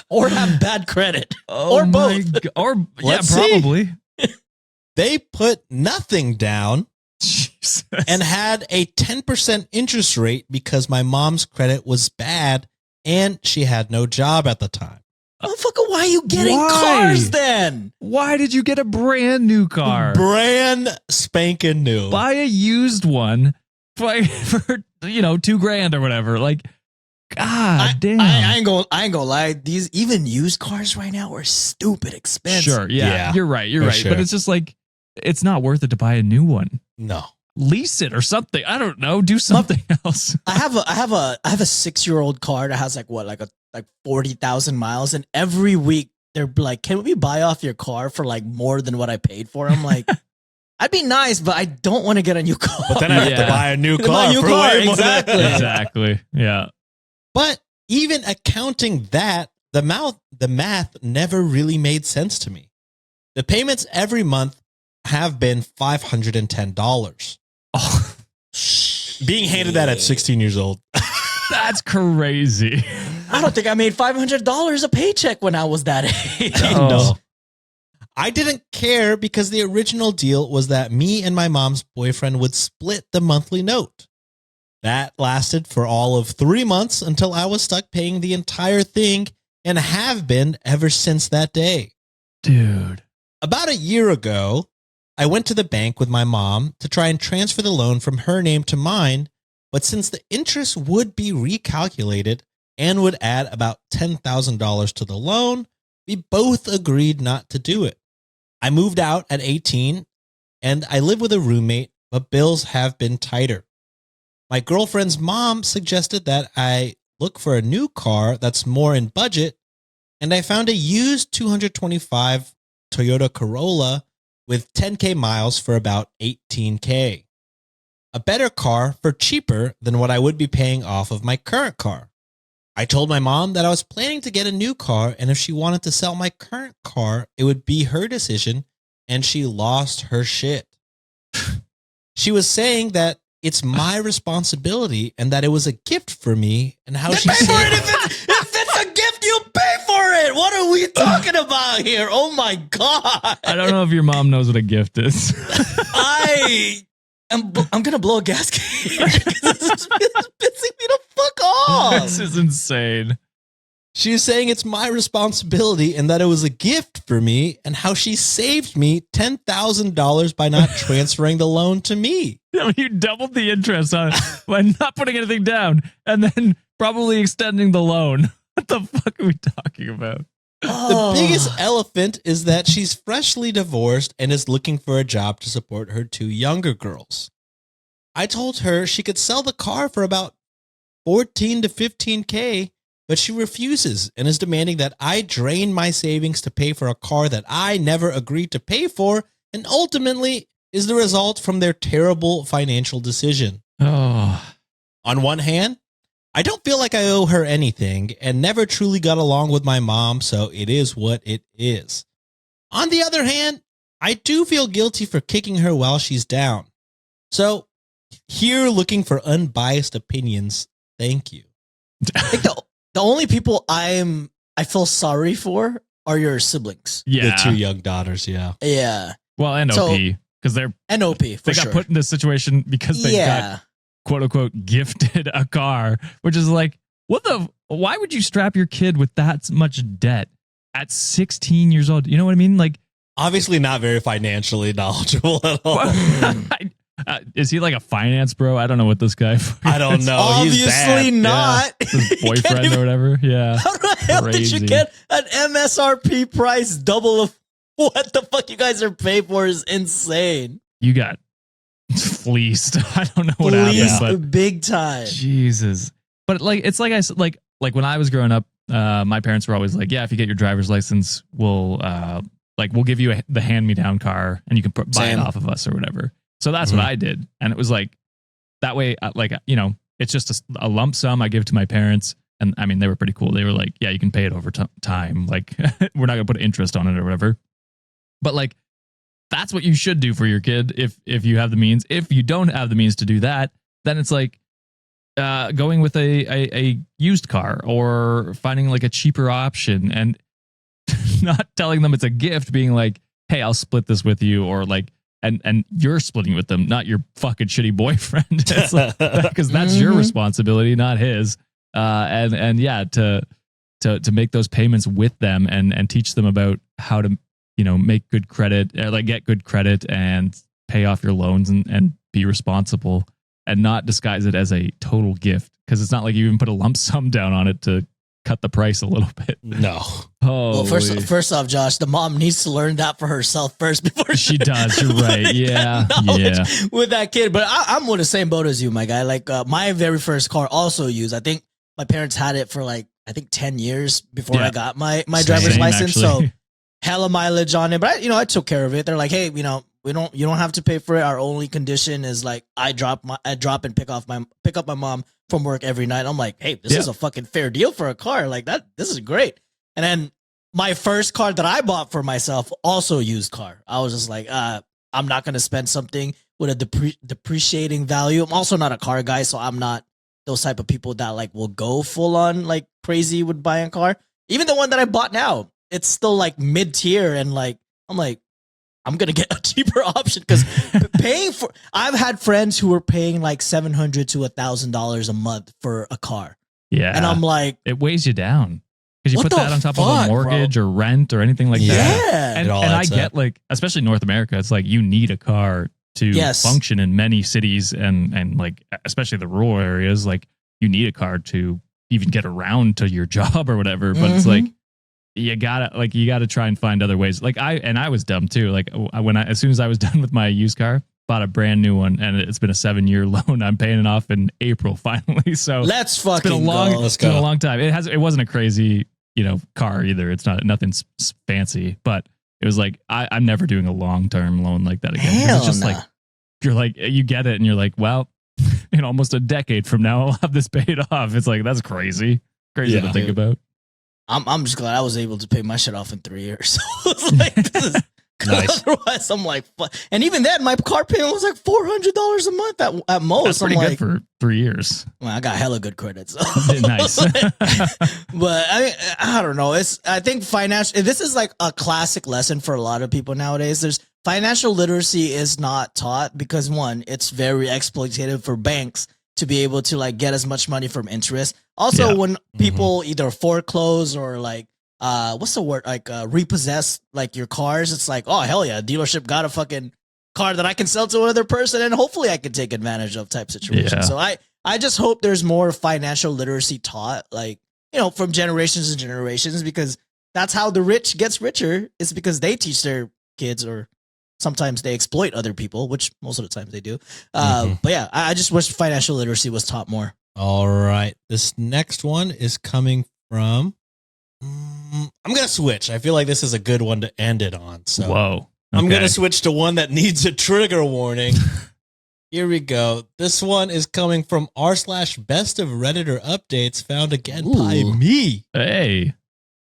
S3: Or have bad credit. Or both.
S4: Probably.
S1: They put nothing down
S4: Jesus.
S1: and had a 10% interest rate because my mom's credit was bad and she had no job at the time.
S3: Motherfucker, why are you getting cars then?
S4: Why did you get a brand new car?
S1: Brand spanking new.
S4: Buy a used one for $2,000 or whatever. Like, God damn.
S3: I ain't gonna lie. These even used cars right now are stupid expensive.
S4: Sure, yeah. You're right. Sure. But it's just like, it's not worth it to buy a new one.
S1: No.
S4: Lease it or something. I don't know. Do something else.
S3: I have a 6-year-old car that has like 40,000 miles, and every week they're like, "Can we buy off your car for like more than what I paid for?" I'm like, I'd be nice, but I don't want to get a new car.
S1: But then I have to buy a new car.
S4: Exactly. Yeah.
S1: But even accounting that, the math never really made sense to me. The payments every month have been $510.
S4: Oh,
S1: Being handed that at 16 years old.
S4: that's crazy.
S3: I don't think I made $500 a paycheck when I was that age.
S4: Oh.
S1: No. I didn't care because the original deal was that me and my mom's boyfriend would split the monthly note. That lasted for all of 3 months until I was stuck paying the entire thing and have been ever since that day.
S4: Dude.
S1: About a year ago, I went to the bank with my mom to try and transfer the loan from her name to mine, but since the interest would be recalculated and would add about $10,000 to the loan, we both agreed not to do it. I moved out at 18 and I live with a roommate, but bills have been tighter. My girlfriend's mom suggested that I look for a new car that's more in budget, and I found a used 225 Toyota Corolla with 10K miles for about $18K. A better car for cheaper than what I would be paying off of my current car. I told my mom that I was planning to get a new car, and if she wanted to sell my current car, it would be her decision, and she lost her shit. She was saying that it's my responsibility and that it was a gift for me, and how she
S3: pay for
S1: said,
S3: it if it's a gift, you pay for it. What are we talking about here? Oh my God.
S4: I don't know if your mom knows what a gift is.
S3: I'm gonna blow a gasket here because this is pissing me the fuck off.
S4: This is insane.
S1: she was saying it's my responsibility and that it was a gift for me, and how she saved me $10,000 by not transferring the loan to me.
S4: I mean, you doubled the interest on it by not putting anything down and then probably extending the loan. What the fuck are we talking about?
S1: The biggest elephant is that she's freshly divorced and is looking for a job to support her two younger girls. I told her she could sell the car for about 14 to 15K, but she refuses and is demanding that I drain my savings to pay for a car that I never agreed to pay for, and ultimately is the result from their terrible financial decision.
S4: Oh,
S1: On one hand, I don't feel like I owe her anything and never truly got along with my mom, so it is what it is. On the other hand, I do feel guilty for kicking her while she's down. So, here looking for unbiased opinions, thank you.
S3: I think the only people I feel sorry for are your siblings.
S4: yeah.
S1: The two young daughters, yeah.
S3: Yeah.
S4: Well, and
S3: So-
S4: OP, because
S3: NOP, for
S4: they got
S3: sure.
S4: put in this situation because they got quote unquote gifted a car, which is like, why would you strap your kid with that much debt at 16 years old? You know what I mean? Like,
S1: Obviously not very financially knowledgeable at all.
S4: is he like a finance bro? I don't know what this guy.
S1: I don't know. He's
S3: Obviously
S1: bad.
S3: not.
S4: His
S3: You can't
S4: boyfriend
S3: even-
S4: or whatever. Yeah.
S3: How the hell did
S4: Crazy.
S3: you get an MSRP price double of what the fuck you guys are paying for is insane.
S4: You got fleeced. I don't know what happened,
S3: Please,
S4: but
S3: big time.
S4: Jesus. But like, it's like I said, like when I was growing up, my parents were always like, yeah, if you get your driver's license, we'll give you the hand-me-down car and you can buy it
S3: Same.
S4: off of us or whatever. So that's what I did. And it was like, that way, it's just a lump sum I give to my parents. And I mean, they were pretty cool. They were like, yeah, you can pay it over time. Like, we're not going to put interest on it or whatever. But like, that's what you should do for your kid if you have the means. If you don't have the means to do that, then it's like going with a used car or finding like a cheaper option and not telling them it's a gift, being like, hey, I'll split this with you, or like, and you're splitting with them, not your fucking shitty boyfriend. It's like, because that's your responsibility, not his. And yeah, to make those payments with them and teach them about how to, make good credit, get good credit and pay off your loans and be responsible and not disguise it as a total gift. Because it's not like you even put a lump sum down on it to cut the price a little bit.
S1: No.
S4: Oh,
S3: Well, first off, Josh, the mom needs to learn that for herself first before
S4: she does. You're right. Yeah.
S3: knowledge
S4: Yeah.
S3: with that kid. But I'm with the same boat as you, my guy. Like my very first car also used. I think my parents had it for 10 years before
S4: Yeah.
S3: I got my
S4: Same,
S3: driver's license.
S4: actually.
S3: So hella mileage on it. But I took care of it. They're like, hey, you don't have to pay for it. Our only condition is like I drop and pick up my mom from work every night. I'm like, hey, this is a fucking fair deal for a car. Like that, this is great. And then my first car that I bought for myself, also used car. I was just like, I I'm not going to spend something with a depreciating value. I'm also not a car guy, so I'm not those type of people that like will go full on like crazy with buying a car. Even the one that I bought now, it's still like mid tier, and like I'm like, I'm gonna get a cheaper option because paying for. I've had friends who were paying like $700 to $1,000 a month for a car.
S4: Yeah,
S3: and I'm like,
S4: it weighs you down because you
S3: What
S4: put
S3: the
S4: that on top of
S3: fuck,
S4: a mortgage or rent or anything like that.
S3: yeah,
S4: And
S1: It all
S4: I
S1: adds
S4: get
S1: up.
S4: like, especially North America, it's like you need a car to
S3: Yes.
S4: function in many cities and like especially the rural areas. Like you need a car to even get around to your job or whatever. But it's like you gotta try and find other ways. Like I was dumb too. Like as soon as I was done with my used car, bought a brand new one, and it's been a 7-year loan. I'm paying it off in April finally. So
S3: let's fucking
S4: it's been a long,
S3: go.
S1: Let's
S4: it's been
S1: go.
S4: a long time. It wasn't a crazy, car either. It's nothing fancy, but it was like, I'm never doing a long-term loan like that again. 'Cause
S3: Hell
S4: it's just
S3: nah.
S4: like, you're like, you get it and you're like, well, in almost a decade from now, I'll have this paid off. It's like, that's crazy to
S1: Yeah.
S4: think about.
S3: I'm just glad I was able to pay my shit off in 3 years. So it's like, this is,
S1: Nice.
S3: Otherwise, I'm like, fuck. And even then, my car payment was like $400 a month at most.
S4: That's pretty
S3: I'm
S4: good
S3: like,
S4: for 3 years.
S3: well, I got hella good credit. So.
S4: Nice.
S3: But I don't know. I think financial. This is like a classic lesson for a lot of people nowadays. There's financial literacy is not taught because one, it's very exploitative for banks to be able to like get as much money from interest. Also,
S4: Yeah.
S3: when people either foreclose or like what's the word, like repossess like your cars, it's like, oh hell yeah, dealership got a fucking car that I can sell to another person and hopefully I can take advantage of type situation.
S4: Yeah.
S3: So I just hope there's more financial literacy taught, like, from generations and generations, because that's how the rich gets richer. It's because they teach their kids, or sometimes they exploit other people, which most of the times they do. But yeah, I just wish financial literacy was taught more.
S1: All right. This next one is coming from. I'm going to switch. I feel like this is a good one to end it on. So
S4: Whoa.
S1: I'm going
S4: Okay.
S1: to switch to one that needs a trigger warning. Here we go. This one is coming from r/best of Redditor updates, found again by
S3: Ooh.
S1: me.
S4: Hey.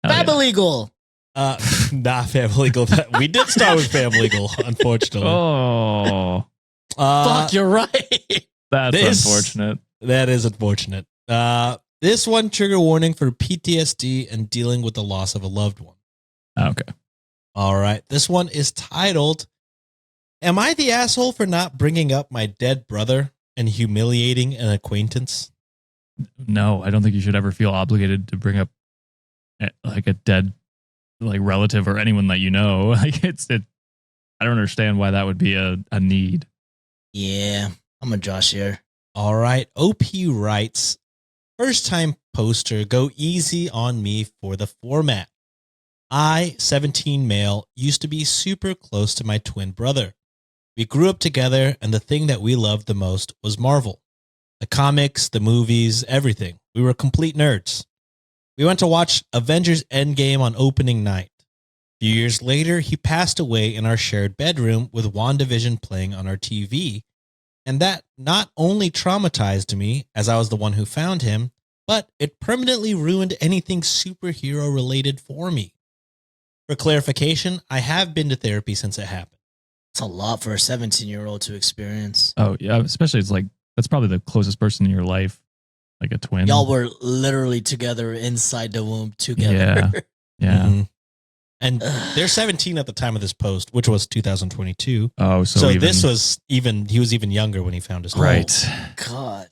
S4: Hell
S3: Fab
S4: yeah.
S3: illegal.
S1: Not Family Legal. We did start with Family Legal, unfortunately.
S4: Oh,
S3: Fuck, you're right.
S4: that's
S1: This-
S4: unfortunate.
S1: That is unfortunate. This one, trigger warning for PTSD and dealing with the loss of a loved one.
S4: Okay.
S1: All right. This one is titled, Am I the asshole for not bringing up my dead brother and humiliating an acquaintance?
S4: No, I don't think you should ever feel obligated to bring up like a dead like relative or anyone that you know. Like I don't understand why that would be a need.
S3: Yeah, I'm a Josh here.
S1: All right. OP writes, first time poster, go easy on me for the format. I, 17 male, used to be super close to my twin brother. We grew up together, and the thing that we loved the most was Marvel. The comics, the movies, everything. We were complete nerds. We went to watch Avengers Endgame on opening night. A few years later, he passed away in our shared bedroom with WandaVision playing on our TV. And that not only traumatized me, as I was the one who found him, but it permanently ruined anything superhero related for me. For clarification, I have been to therapy since it happened.
S3: It's a lot for a 17-year-old to experience.
S4: Oh yeah, especially it's like that's probably the closest person in your life, like a twin.
S3: Y'all were literally together inside the womb together.
S4: Yeah.
S1: Mhm. And they're 17 at the time of this post, which was 2022.
S4: Oh,
S1: So
S4: even,
S1: this was he was even younger when he found his
S4: right.
S3: God.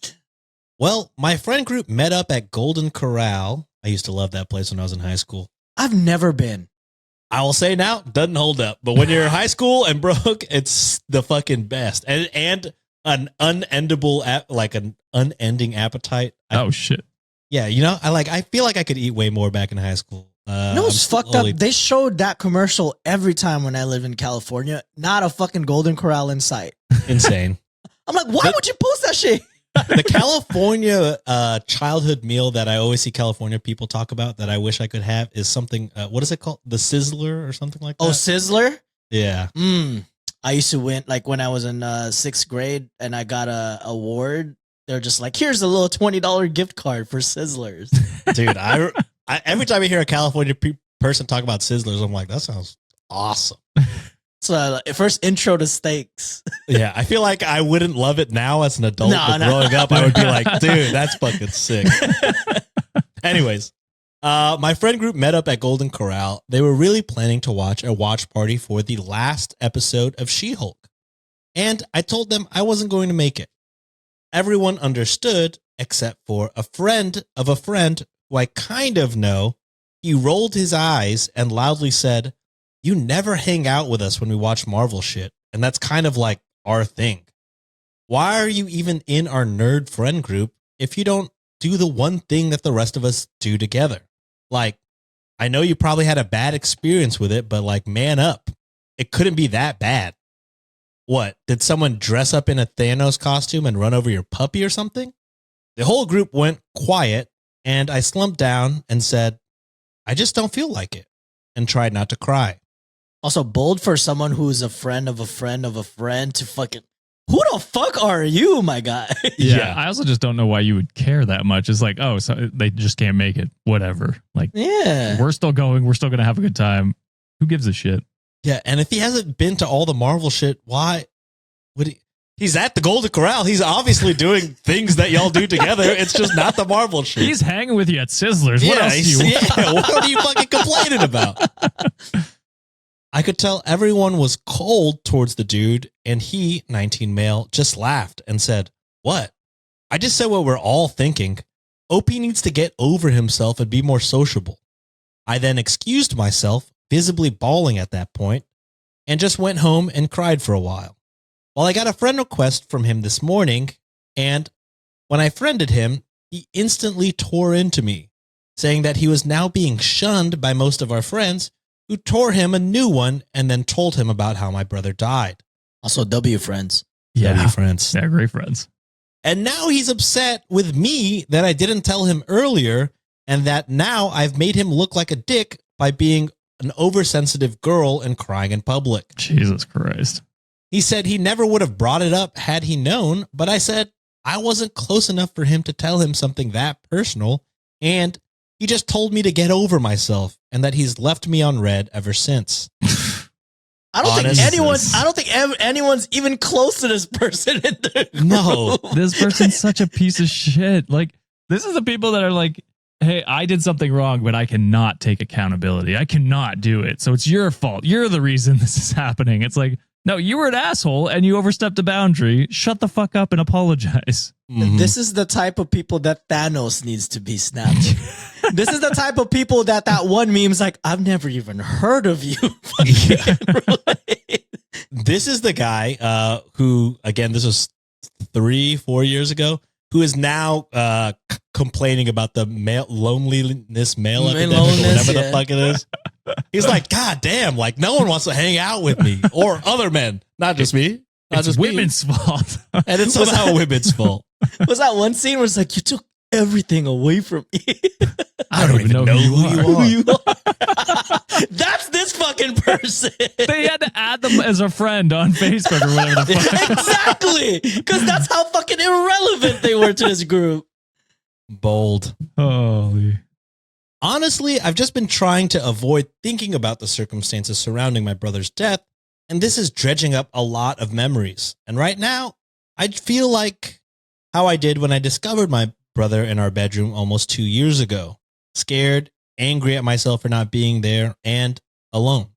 S1: Well, my friend group met up at Golden Corral. I used to love that place when I was in high school.
S3: I've never been.
S1: I will say now, doesn't hold up. But when you're in high school and broke, it's the fucking best. And an unendable, like an unending appetite.
S4: Oh shit.
S1: Yeah, I feel like I could eat way more back in high school.
S3: No, it's fucked up. They showed that commercial every time when I lived in California. Not a fucking Golden Corral in sight.
S1: Insane.
S3: I'm like, why would you post that shit?
S1: The California childhood meal that I always see California people talk about that I wish I could have is something, what is it called? The Sizzler or something like that?
S3: Oh, Sizzler?
S1: Yeah.
S3: I used to win, like when I was in 6th grade and I got a award. They're just like, here's a little $20 gift card for Sizzlers.
S1: Dude, I every time I hear a California person talk about Sizzlers, I'm like, that sounds awesome.
S3: So first intro to steaks.
S1: Yeah, I feel like I wouldn't love it now as an adult, but growing up, I would be like, dude, that's fucking sick. Anyways, my friend group met up at Golden Corral. They were really planning to watch a watch party for the last episode of She-Hulk. And I told them I wasn't going to make it. Everyone understood except for a friend of a friend who I kind of know. He rolled his eyes and loudly said, "You never hang out with us when we watch Marvel shit. And that's kind of like our thing. Why are you even in our nerd friend group if you don't do the one thing that the rest of us do together? Like, I know you probably had a bad experience with it, but like, man up. It couldn't be that bad. What, did someone dress up in a Thanos costume and run over your puppy or something?" The whole group went quiet, and I slumped down and said, "I just don't feel like it," and tried not to cry.
S3: Also bold for someone who's a friend of a friend of a friend to fucking, who the fuck are you, my guy?
S4: Yeah. I also just don't know why you would care that much. It's like, oh, so they just can't make it. Whatever. Like,
S3: Yeah.
S4: we're still going. We're still going to have a good time. Who gives a shit?
S1: Yeah, and if he hasn't been to all the Marvel shit, why would he? He's at the Golden Corral. He's obviously doing things that y'all do together. It's just not the Marvel shit.
S4: He's hanging with you at Sizzlers. What else do you want?
S1: Yeah, what are you fucking complaining about? I could tell everyone was cold towards the dude, and he, 19 male, just laughed and said, "What? I just said what we're all thinking. OP needs to get over himself and be more sociable." I then excused myself, visibly bawling at that point, and just went home and cried for a while. Well, I got a friend request from him this morning, and when I friended him, he instantly tore into me, saying that he was now being shunned by most of our friends, who tore him a new one and then told him about how my brother died.
S3: Also W friends.
S1: W friends.
S4: Yeah, great friends.
S1: And now he's upset with me that I didn't tell him earlier, and that now I've made him look like a dick by being an oversensitive girl and crying in public.
S4: Jesus Christ.
S1: He said he never would have brought it up had he known, but I said I wasn't close enough for him to tell him something that personal, and he just told me to get over myself, and that he's left me on red ever since.
S3: I don't think anyone's even close to this person in the group.
S1: No.
S4: This person's such a piece of shit. Like, this is the people that are like, hey, I did something wrong, but I cannot take accountability. I cannot do it. So it's your fault. You're the reason this is happening. It's like, no, you were an asshole and you overstepped a boundary. Shut the fuck up and apologize.
S1: Mm-hmm.
S3: This is the type of people that Thanos needs to be snapped. This is the type of people that one meme's like, I've never even heard of you.
S1: This is the guy who, again, this was 3-4 years ago, who is now complaining about the loneliness male epidemic, or whatever the fuck it is. He's like, God damn, like no one wants to hang out with me or other men, not just me. Not
S4: It's
S1: just
S4: women's fault.
S1: And it's somehow women's fault.
S3: Was that one scene where it's like, you took everything away from me?
S4: I don't even know who you are.
S3: That's this fucking person.
S4: They had to add them as a friend on Facebook or whatever the fuck.
S3: Exactly. Because that's how fucking irrelevant they were to this group.
S1: Bold.
S4: Holy.
S1: Honestly, I've just been trying to avoid thinking about the circumstances surrounding my brother's death, and this is dredging up a lot of memories. And right now, I feel like how I did when I discovered my brother in our bedroom almost 2 years ago. Scared, angry at myself for not being there, and alone.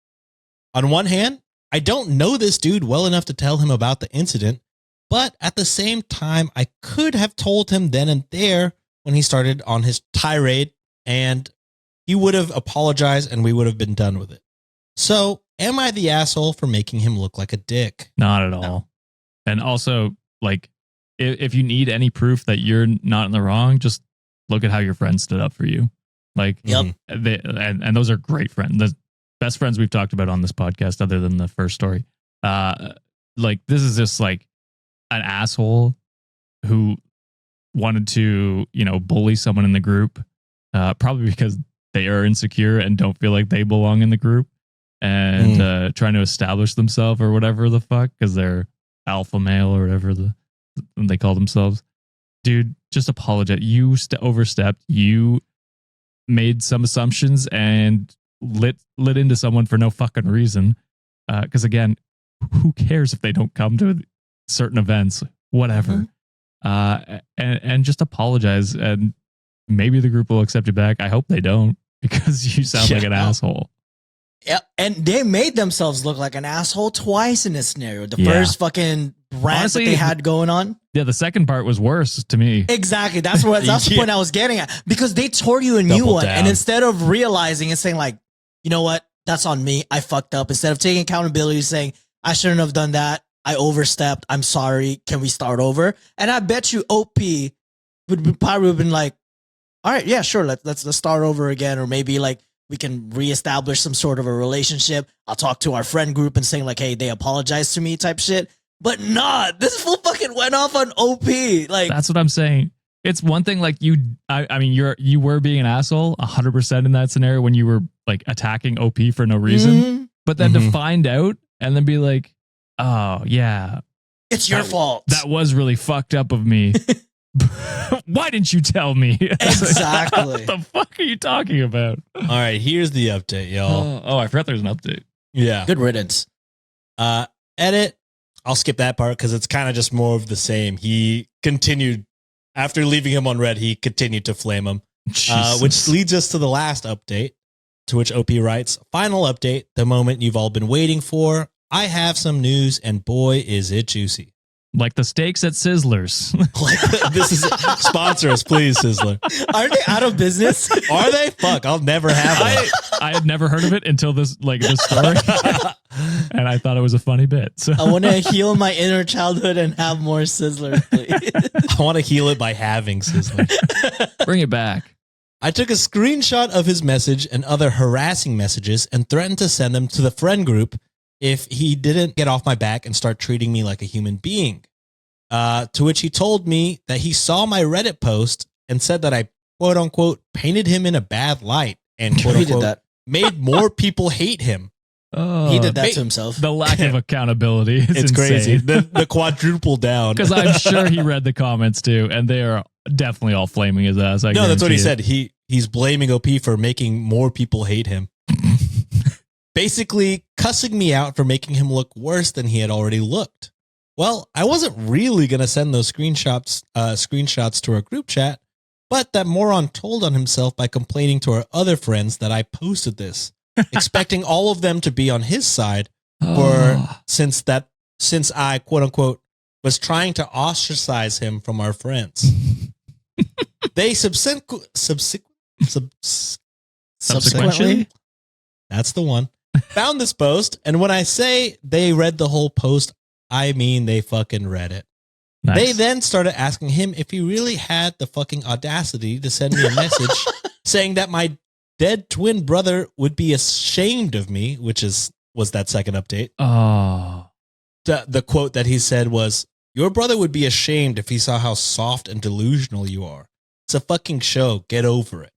S1: On one hand, I don't know this dude well enough to tell him about the incident, but at the same time, I could have told him then and there when he started on his tirade, and he would have apologized and we would have been done with it. So, am I the asshole for making him look like a dick?
S4: Not at all. No. And also, like, if you need any proof that you're not in the wrong, just look at how your friends stood up for you. Like,
S3: yep.
S4: And those are great friends. The best friends we've talked about on this podcast, other than the first story. Like, this is just like an asshole who wanted to, bully someone in the group, probably because they are insecure and don't feel like they belong in the group, and trying to establish themselves or whatever the fuck, because they're alpha male or whatever they call themselves. Dude, just apologize. You overstepped. You made some assumptions and lit into someone for no fucking reason. because again, who cares if they don't come to certain events, whatever. And just apologize, and maybe the group will accept you back. I hope they don't, because you sound like an asshole.
S3: Yeah, and they made themselves look like an asshole twice in this scenario. The first fucking rant that they had going on.
S4: Yeah, the second part was worse to me.
S3: Exactly. That's the point I was getting at. Because they tore you a new one. And instead of realizing and saying like, you know what? That's on me. I fucked up. Instead of taking accountability, saying, I shouldn't have done that. I overstepped. I'm sorry. Can we start over? And I bet you OP would probably have been like, all right, yeah, sure. Let's start over again. Or maybe like we can reestablish some sort of a relationship. I'll talk to our friend group and saying like, hey, they apologized to me type shit. But nah, this fool fucking went off on OP. Like,
S4: that's what I'm saying. It's one thing like I mean, you were being an asshole 100% in that scenario when you were like attacking OP for no reason. But then to find out and then be like, oh yeah,
S3: it's your fault.
S4: That was really fucked up of me. Why didn't you tell me?
S3: Exactly.
S4: What the fuck are you talking about?
S1: All right, here's the update, y'all.
S4: Oh, I forgot there's an update.
S1: Yeah.
S3: Good riddance.
S1: Edit. I'll skip that part because it's kind of just more of the same. He continued, after leaving him on red, he continued to flame him. Which leads us to the last update, to which OP writes, final update, the moment you've all been waiting for. I have some news, and boy, is it juicy.
S4: Like the steaks at Sizzlers.
S1: This is sponsor us, please, Sizzler.
S3: Are they out of business?
S1: Are they? Fuck, I'll never have one.
S4: I had never heard of it until this story, and I thought it was a funny bit. So
S3: I want to heal my inner childhood and have more Sizzler, please.
S1: I want to heal it by having Sizzler.
S4: Bring it back.
S1: I took a screenshot of his message and other harassing messages and threatened to send them to the friend group if he didn't get off my back and start treating me like a human being. To which he told me that he saw my Reddit post and said that I, quote unquote, painted him in a bad light and, quote unquote, made more people hate him.
S4: Oh,
S3: he did that to himself.
S4: The lack of accountability is
S1: it's
S4: insane.
S1: Crazy. The quadruple down.
S4: Because I'm sure he read the comments too, and they are definitely all flaming his ass.
S1: No, that's what he said. He's blaming OP for making more people hate him. Basically cussing me out for making him look worse than he had already looked. Well, I wasn't really going to send those screenshots to our group chat, but that moron told on himself by complaining to our other friends that I posted this, expecting all of them to be on his side since I, quote unquote, was trying to ostracize him from our friends. They subsequently, that's the one, found this post, and when I say they read the whole post, I mean they fucking read it. Nice. They then started asking him if he really had the fucking audacity to send me a message saying that my dead twin brother would be ashamed of me, which was that second update.
S4: Oh.
S1: The quote that he said was, your brother would be ashamed if he saw how soft and delusional you are. It's a fucking show. Get over it.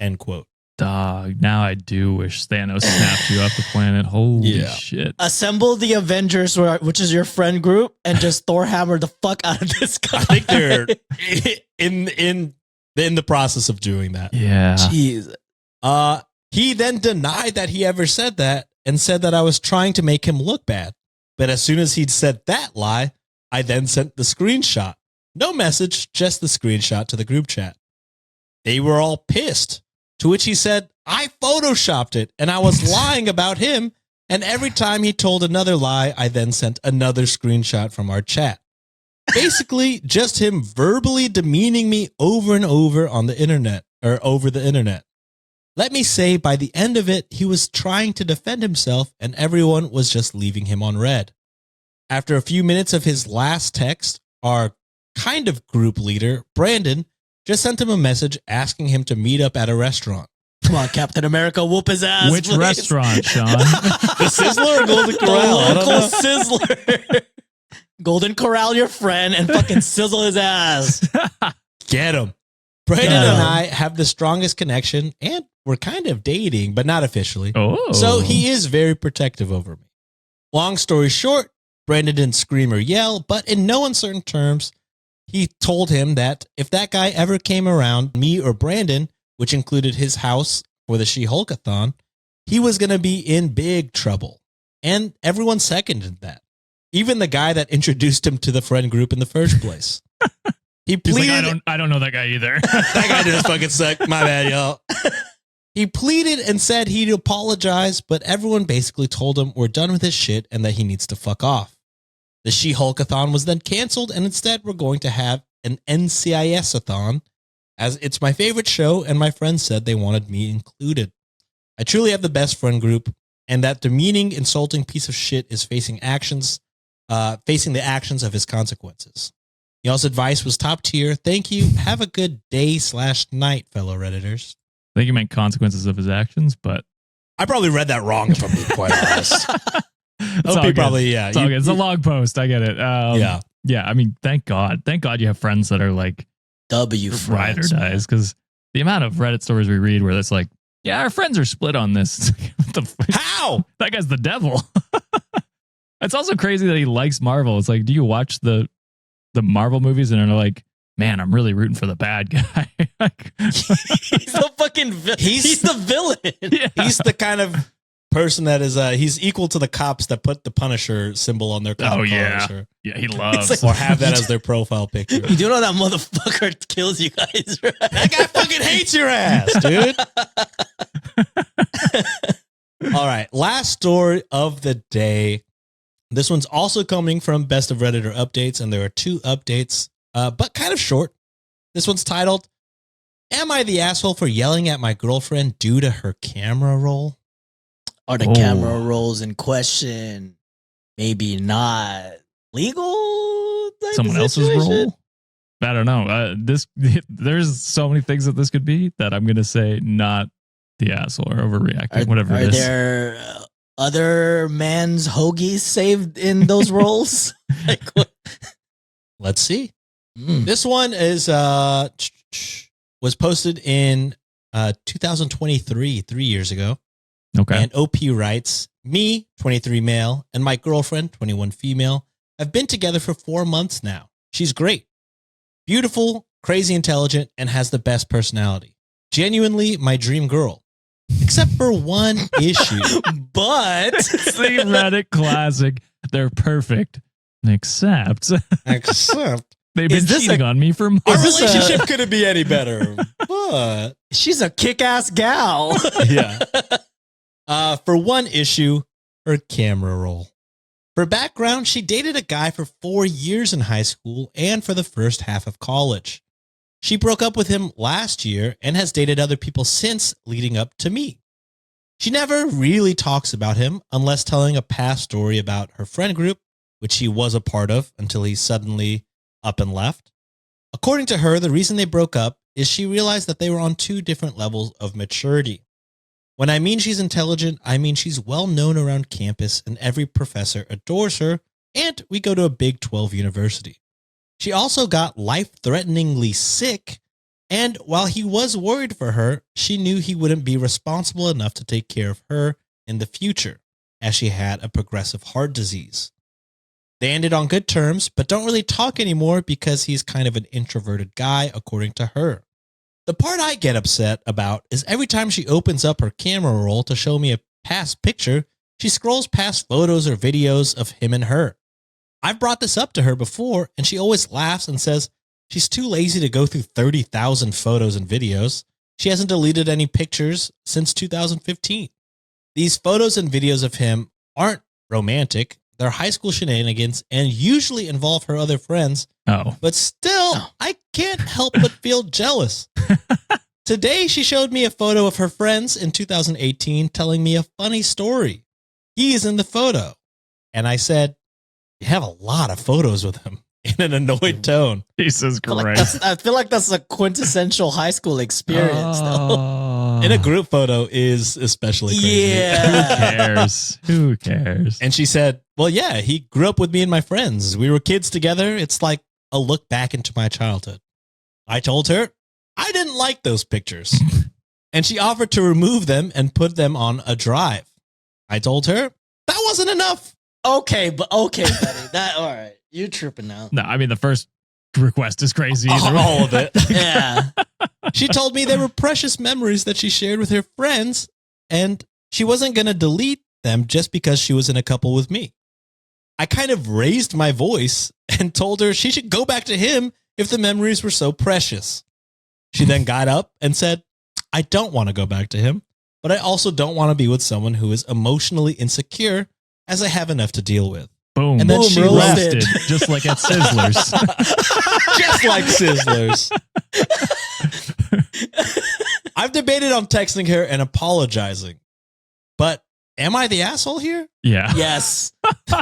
S1: End quote.
S4: Dog, now I do wish Thanos snapped you off the planet. Holy shit.
S3: Assemble the Avengers, which is your friend group, and just Thor hammer the fuck out of this guy.
S1: I think they're in the process of doing that.
S4: Yeah.
S3: Jeez.
S1: He then denied that he ever said that and said that I was trying to make him look bad. But as soon as he'd said that lie, I then sent the screenshot. No message, just the screenshot to the group chat. They were all pissed. To which he said, I photoshopped it and I was lying about him. And every time he told another lie, I then sent another screenshot from our chat. Basically, just him verbally demeaning me over and over on the internet or over the internet. Let me say, by the end of it, he was trying to defend himself and everyone was just leaving him on red. After a few minutes of his last text, our kind of group leader, Brandon, just sent him a message asking him to meet up at a restaurant.
S3: Come on, Captain America, whoop his ass.
S4: Which
S3: please.
S4: restaurant, Sean?
S1: The Sizzler or Golden Corral?
S3: The local Sizzler. Golden Corral your friend and fucking sizzle his ass.
S1: Get him. Brandon and I have the strongest connection and we're kind of dating, but not officially.
S4: Oh.
S1: So he is very protective over me. Long story short, Brandon didn't scream or yell, but in no uncertain terms, he told him that if that guy ever came around me or Brandon, which included his house for the She-Hulkathon, he was going to be in big trouble. and everyone seconded that. Even the guy that introduced him to the friend group in the first place. He pleaded.
S4: Like, I don't know that guy either.
S1: That guy just fucking suck. My bad, y'all. He pleaded and said he'd apologize, but everyone basically told him we're done with his shit and that he needs to fuck off. The She-Hulkathon was then canceled, and instead we're going to have an NCIS-a-thon, as it's my favorite show, and my friends said they wanted me included. I truly have the best friend group, and that demeaning, insulting piece of shit is facing the actions of his consequences. Y'all's advice was top tier. Thank you. Have a good day/night, fellow Redditors.
S4: I think you meant consequences of his actions, but
S1: I probably read that wrong, if I'm being quite honest.
S4: it's all good.
S1: Probably, yeah.
S4: It's all good. It's a log post. I get it.
S1: Yeah.
S4: Yeah. I mean, thank God. Thank God you have friends that are like
S3: W
S4: ride or
S3: friends.
S4: dies, because the amount of Reddit stories we read where it's like, yeah, our friends are split on this. What the
S1: How?
S4: That guy's the devil. It's also crazy that he likes Marvel. It's like, do you watch the Marvel movies and are like, man, I'm really rooting for the bad guy. Like,
S3: He's the fucking he's the villain.
S4: yeah.
S1: He's the kind of person that is he's equal to the cops that put the Punisher symbol on their cop cars,
S4: yeah. Yeah, he loves.
S1: or have that as their profile picture.
S3: You do know that motherfucker kills you guys, right?
S1: That guy fucking hates your ass, dude. All right, last story of the day. This one's also coming from Best of Redditor updates, and there are 2 updates, but kind of short. This one's titled, "Am I the asshole for yelling at my girlfriend due to her camera roll?"
S3: Are the camera rolls in question maybe not legal?
S4: Someone else's role? I don't know. There's so many things that this could be that I'm going to say not the asshole or overreacting, whatever it is.
S3: Are there other man's hoagies saved in those roles? Like, what?
S1: Let's see. This one is was posted in 2023, 3 years ago.
S4: Okay.
S1: And OP writes, "Me, 23 male, and my girlfriend, 21 female, have been together for 4 months now. She's great. Beautiful, crazy intelligent, and has the best personality. Genuinely my dream girl. Except for one issue."
S3: But
S4: It's the Reddit classic. They're perfect. Except they've been cheating on me for months.
S1: Our relationship couldn't be any better. But
S3: she's a kick-ass gal.
S1: yeah. For one issue, her camera roll. For background, she dated a guy for 4 years in high school and for the first half of college. She broke up with him last year and has dated other people since, leading up to me. She never really talks about him unless telling a past story about her friend group, which he was a part of until he suddenly up and left. According to her, the reason they broke up is she realized that they were on 2 different levels of maturity. When I mean she's intelligent, I mean she's well known around campus and every professor adores her, and we go to a Big 12 university. She also got life-threateningly sick, and while he was worried for her, she knew he wouldn't be responsible enough to take care of her in the future, as she had a progressive heart disease. They ended on good terms, but don't really talk anymore because he's kind of an introverted guy, according to her. The part I get upset about is every time she opens up her camera roll to show me a past picture, she scrolls past photos or videos of him and her. I've brought this up to her before, and she always laughs and says she's too lazy to go through 30,000 photos and videos. She hasn't deleted any pictures since 2015. These photos and videos of him aren't romantic. They're high school shenanigans and usually involve her other friends.
S4: Oh.
S1: But still, I can't help but feel jealous. Today, she showed me a photo of her friends in 2018 telling me a funny story. He is in the photo. And I said, "You have a lot of photos with him," in an annoyed tone.
S4: Jesus Christ.
S3: I feel like that's a quintessential high school experience, though.
S1: In a group photo is especially crazy.
S3: Yeah.
S4: Who cares?
S1: And she said, "Well, yeah, he grew up with me and my friends. We were kids together. It's like a look back into my childhood." I told her I didn't like those pictures. And she offered to remove them and put them on a drive. I told her that wasn't enough.
S3: Okay, buddy. That all right. You're tripping now.
S4: No, I mean, the first request is crazy.
S1: All of it.
S3: Yeah.
S1: She told me they were precious memories that she shared with her friends, and she wasn't going to delete them just because she was in a couple with me. I kind of raised my voice and told her she should go back to him if the memories were so precious. She then got up and said, I don't want to go back to him, but I also don't want to be with someone who is emotionally insecure, as I have enough to deal with.
S4: Boom.
S1: And then
S3: Boom,
S1: she
S3: roasted.
S1: left.
S4: Just like at Sizzlers.
S1: Just like Sizzlers. I've debated on texting her and apologizing, but am I the asshole here?
S4: Yeah.
S3: Yes.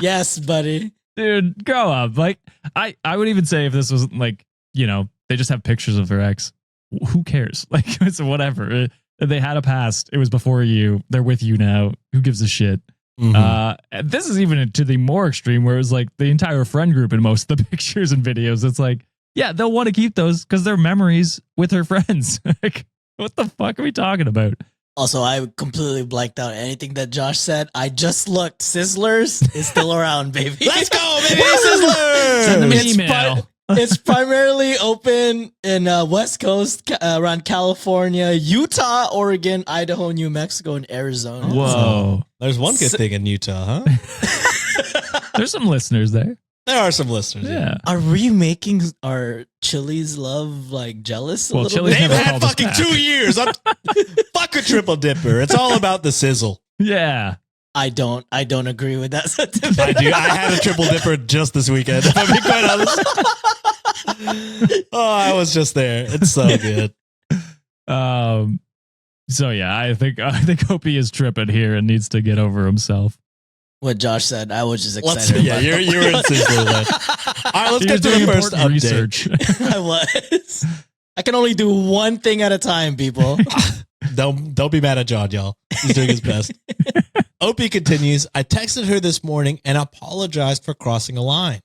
S3: Yes, buddy.
S4: Dude, grow up. Like, I would even say if this was like, you know, they just have pictures of their ex. Who cares? Like, it's whatever. They had a past. It was before you. They're with you now. Who gives a shit? Mm-hmm. This is even to the more extreme where it's like the entire friend group in most of the pictures and videos. It's like, yeah, they'll want to keep those because they're memories with her friends. Like, what the fuck are we talking about?
S3: Also, I completely blanked out anything that Josh said. I just looked. Sizzlers is still around, baby.
S1: Let's go, baby. Sizzlers.
S4: Send them an
S3: It's
S4: email.
S3: It's primarily open in West Coast, around California, Utah, Oregon, Idaho, New Mexico, and Arizona.
S4: Whoa.
S1: There's one good thing in Utah, huh?
S4: There's some listeners there.
S1: There are some listeners.
S4: Yeah.
S3: Are we making our Chili's love like jealous?
S4: Well,
S3: a little
S4: Chili's
S3: bit?
S1: They've
S4: never
S1: had
S4: called us
S1: fucking
S4: back.
S1: 2 years. Fuck a triple dipper. It's all about the sizzle.
S4: Yeah.
S3: I don't agree with that sentiment.
S1: I do. I had a triple dipper just this weekend. If I'm being quite honest. Oh, I was just there. It's so good.
S4: So yeah, I think Opie is tripping here and needs to get over himself.
S3: What Josh said, I was just excited.
S1: Yeah,
S3: about
S1: you're in sizzler land. All right, let's
S4: He
S1: get
S4: was
S1: to
S4: doing
S1: the first
S4: important
S1: update.
S4: research.
S3: I was. I can only do one thing at a time, people.
S1: Don't be mad at John, y'all. He's doing his best. Opie continues, I texted her this morning and apologized for crossing a line.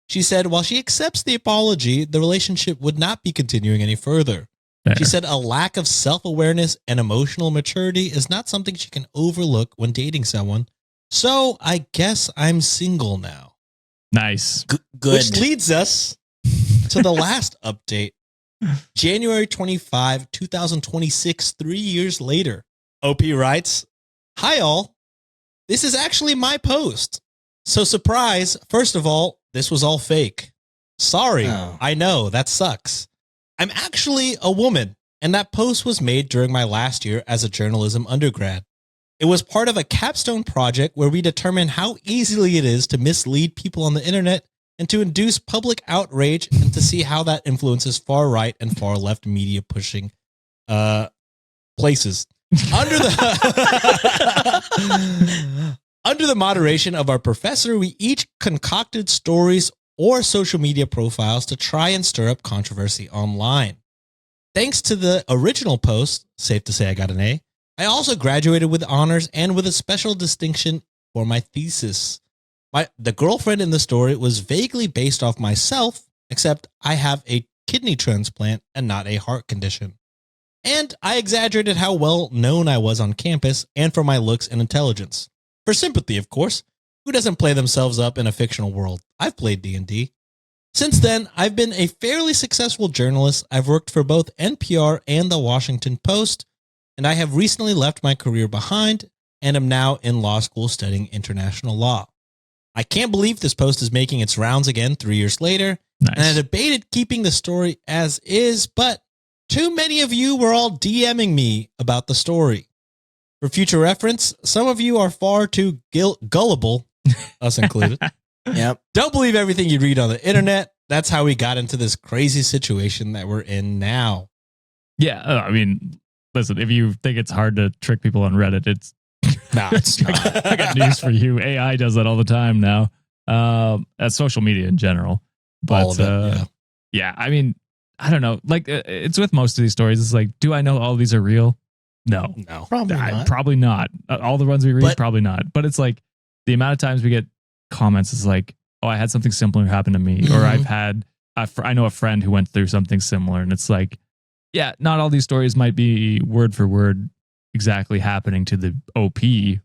S1: She said while she accepts the apology, the relationship would not be continuing any further.
S4: Fair.
S1: She said a lack of self-awareness and emotional maturity is not something she can overlook when dating someone. So I guess I'm single now.
S4: Nice.
S3: Good.
S1: Which leads us to the last update. January 25, 2026, 3 years later. OP writes, Hi all. This is actually my post. So surprise, first of all, this was all fake. Sorry,
S3: Oh.
S1: I know, that sucks. I'm actually a woman, and that post was made during my last year as a journalism undergrad. It was part of a capstone project where we determined how easily it is to mislead people on the internet and to induce public outrage and to see how that influences far right and far left media pushing places. Under the moderation of our professor, we each concocted stories or social media profiles to try and stir up controversy online. Thanks to the original post, safe to say I got an A, I also graduated with honors and with a special distinction for my thesis. The girlfriend in the story was vaguely based off myself, except I have a kidney transplant and not a heart condition. And I exaggerated how well known I was on campus and for my looks and intelligence. For sympathy, of course. Who doesn't play themselves up in a fictional world? I've played D&D. Since then, I've been a fairly successful journalist. I've worked for both NPR and the Washington Post, and I have recently left my career behind and am now in law school studying international law. I can't believe this post is making its rounds again 3 years later, and I
S4: Nice.
S1: debated keeping the story as is, but too many of you were all DMing me about the story. For future reference, some of you are far too gullible, us included.
S3: Yep.
S1: Don't believe everything you read on the internet. That's how we got into this crazy situation that we're in now.
S4: Yeah, I mean, listen, if you think it's hard to trick people on Reddit, it's
S1: Nah, it's not.
S4: I got news for you. AI does that all the time now. At social media in general. But
S1: All of it,
S4: yeah, I mean, I don't know. Like, it's with most of these stories. It's like, do I know all these are real? No,
S1: No.
S4: Probably not. All the ones we read,
S3: But-
S4: probably not. But it's like the amount of times we get comments is like, oh, I had something similar happen to me, or
S3: Mhm.
S4: I've had, I know a friend who went through something similar, and it's like, yeah, not all these stories might be word for word exactly happening to the OP,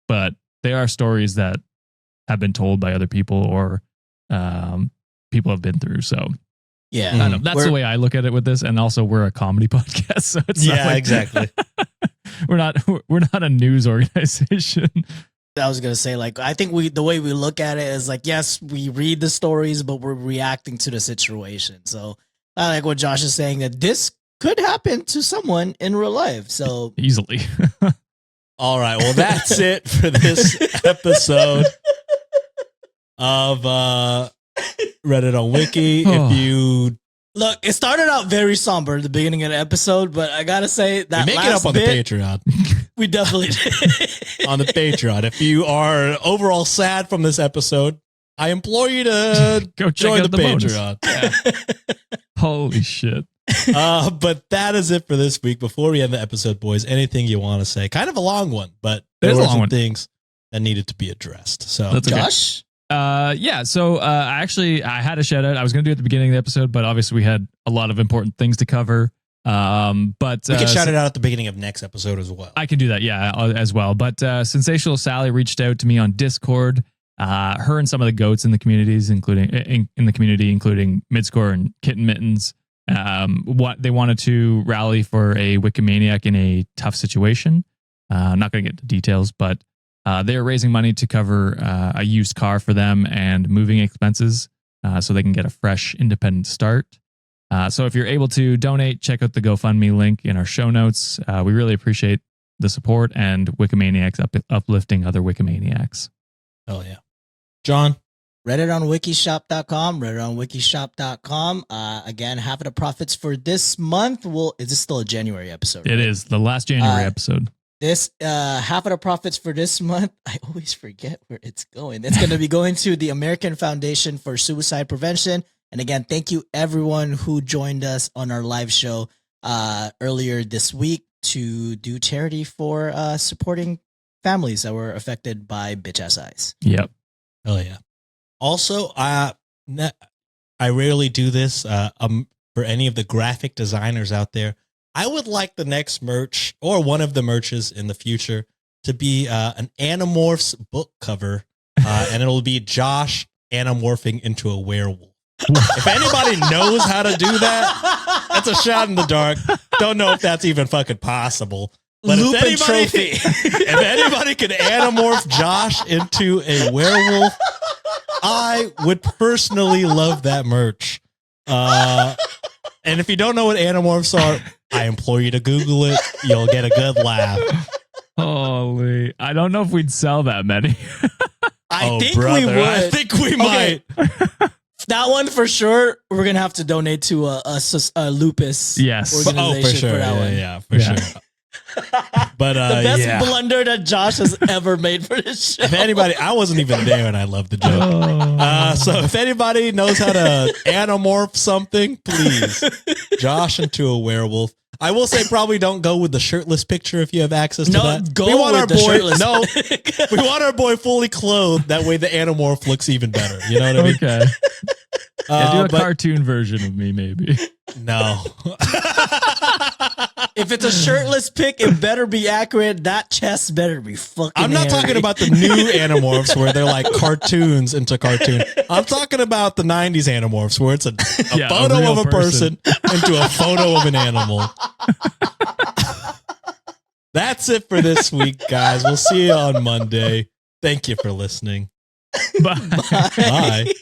S4: but they are stories that have been told by other people or people have been through. So
S3: Yeah.
S4: I don't know. That's the way I look at it with this, and also we're a comedy podcast, so it's not
S1: Yeah,
S4: like,
S1: exactly.
S4: we're not a news organization.
S3: I was gonna say, like, I think the way we look at it is like, yes, we read the stories, but we're reacting to the situation. So I like what Josh is saying, that this could happen to someone in real life. So
S4: Easily.
S1: All right. Well, that's it for this episode of Reddit on Wiki.
S4: Oh.
S1: If you
S3: look, it started out very somber at the beginning of the episode, but I gotta say that
S1: make it
S3: last
S1: up on
S3: bit,
S1: the Patreon.
S3: we definitely did.
S1: On the Patreon. If you are overall sad from this episode, I implore you to
S4: Go check
S1: join
S4: out
S1: the
S4: bonus.
S1: Patreon.
S4: Holy shit.
S1: But that is it for this week. Before we end the episode, boys, anything you want to say? Kind of a long one, but there
S4: There's a
S1: were
S4: long
S1: some
S4: one.
S1: things that needed to be addressed. So
S4: That's okay.
S3: Josh?
S4: Yeah. So I had a shout out. I was going to do it at the beginning of the episode, but obviously we had a lot of important things to cover. But
S1: we can shout it out at the beginning of next episode as well.
S4: I can do that. Yeah, as well. But Sensational Sally reached out to me on Discord. Her and some of the goats in the communities, including in the community, including Midscore and Kitten Mittens, what they wanted to rally for a Wikimaniac in a tough situation. I'm not going to get into details, but they're raising money to cover a used car for them and moving expenses, so they can get a fresh, independent start. So if you're able to donate, check out the GoFundMe link in our show notes. We really appreciate the support and Wikimaniacs uplifting other Wikimaniacs.
S1: Oh yeah, John.
S3: Reddit on wikishop.com, Reddit on wikishop.com. Again, half of the profits for this month is this still a January episode?
S4: It is the last January episode.
S3: This half of the profits for this month, I always forget where it's going. It's going to be going to the American Foundation for Suicide Prevention. And again, thank you everyone who joined us on our live show earlier this week to do charity for supporting families that were affected by bitch ass eyes.
S4: Yep.
S1: Oh yeah. Also, I rarely do this. For any of the graphic designers out there, I would like the next merch or one of the merches in the future to be an Animorphs book cover, and it'll be Josh anamorphing into a werewolf. If anybody knows how to do that, that's a shot in the dark. Don't know if that's even fucking possible. But
S3: Lupin trophy.
S1: if anybody could anamorph Josh into a werewolf, I would personally love that merch. And if you don't know what Animorphs are, I implore you to Google it. You'll get a good laugh.
S4: Holy. I don't know if we'd sell that many.
S3: I think we would.
S1: I think we might.
S3: That one for sure. We're gonna have to donate to a lupus organization
S1: for sure.
S3: for that one.
S1: Yeah, for sure. But
S3: the best blunder that Josh has ever made for this show.
S1: If anybody, I wasn't even there, and I love the joke. So if anybody knows how to anamorph something, please, Josh into a werewolf. I will say, probably don't go with the shirtless picture if you have access to that.
S3: Go with the shirtless.
S1: No, we want our boy fully clothed. That way, the anamorph looks even better. You know what I mean?
S4: Okay. Do a cartoon version of me, maybe.
S1: No.
S3: If it's a shirtless pic, it better be accurate. That chest better be fucking
S1: I'm not
S3: hairy.
S1: talking about the new Animorphs where they're like cartoons into cartoon. I'm talking about the 90s Animorphs where it's a photo of a person into a photo of an animal. That's it for this week, guys. We'll see you on Monday. Thank you for listening.
S4: Bye.
S1: Bye.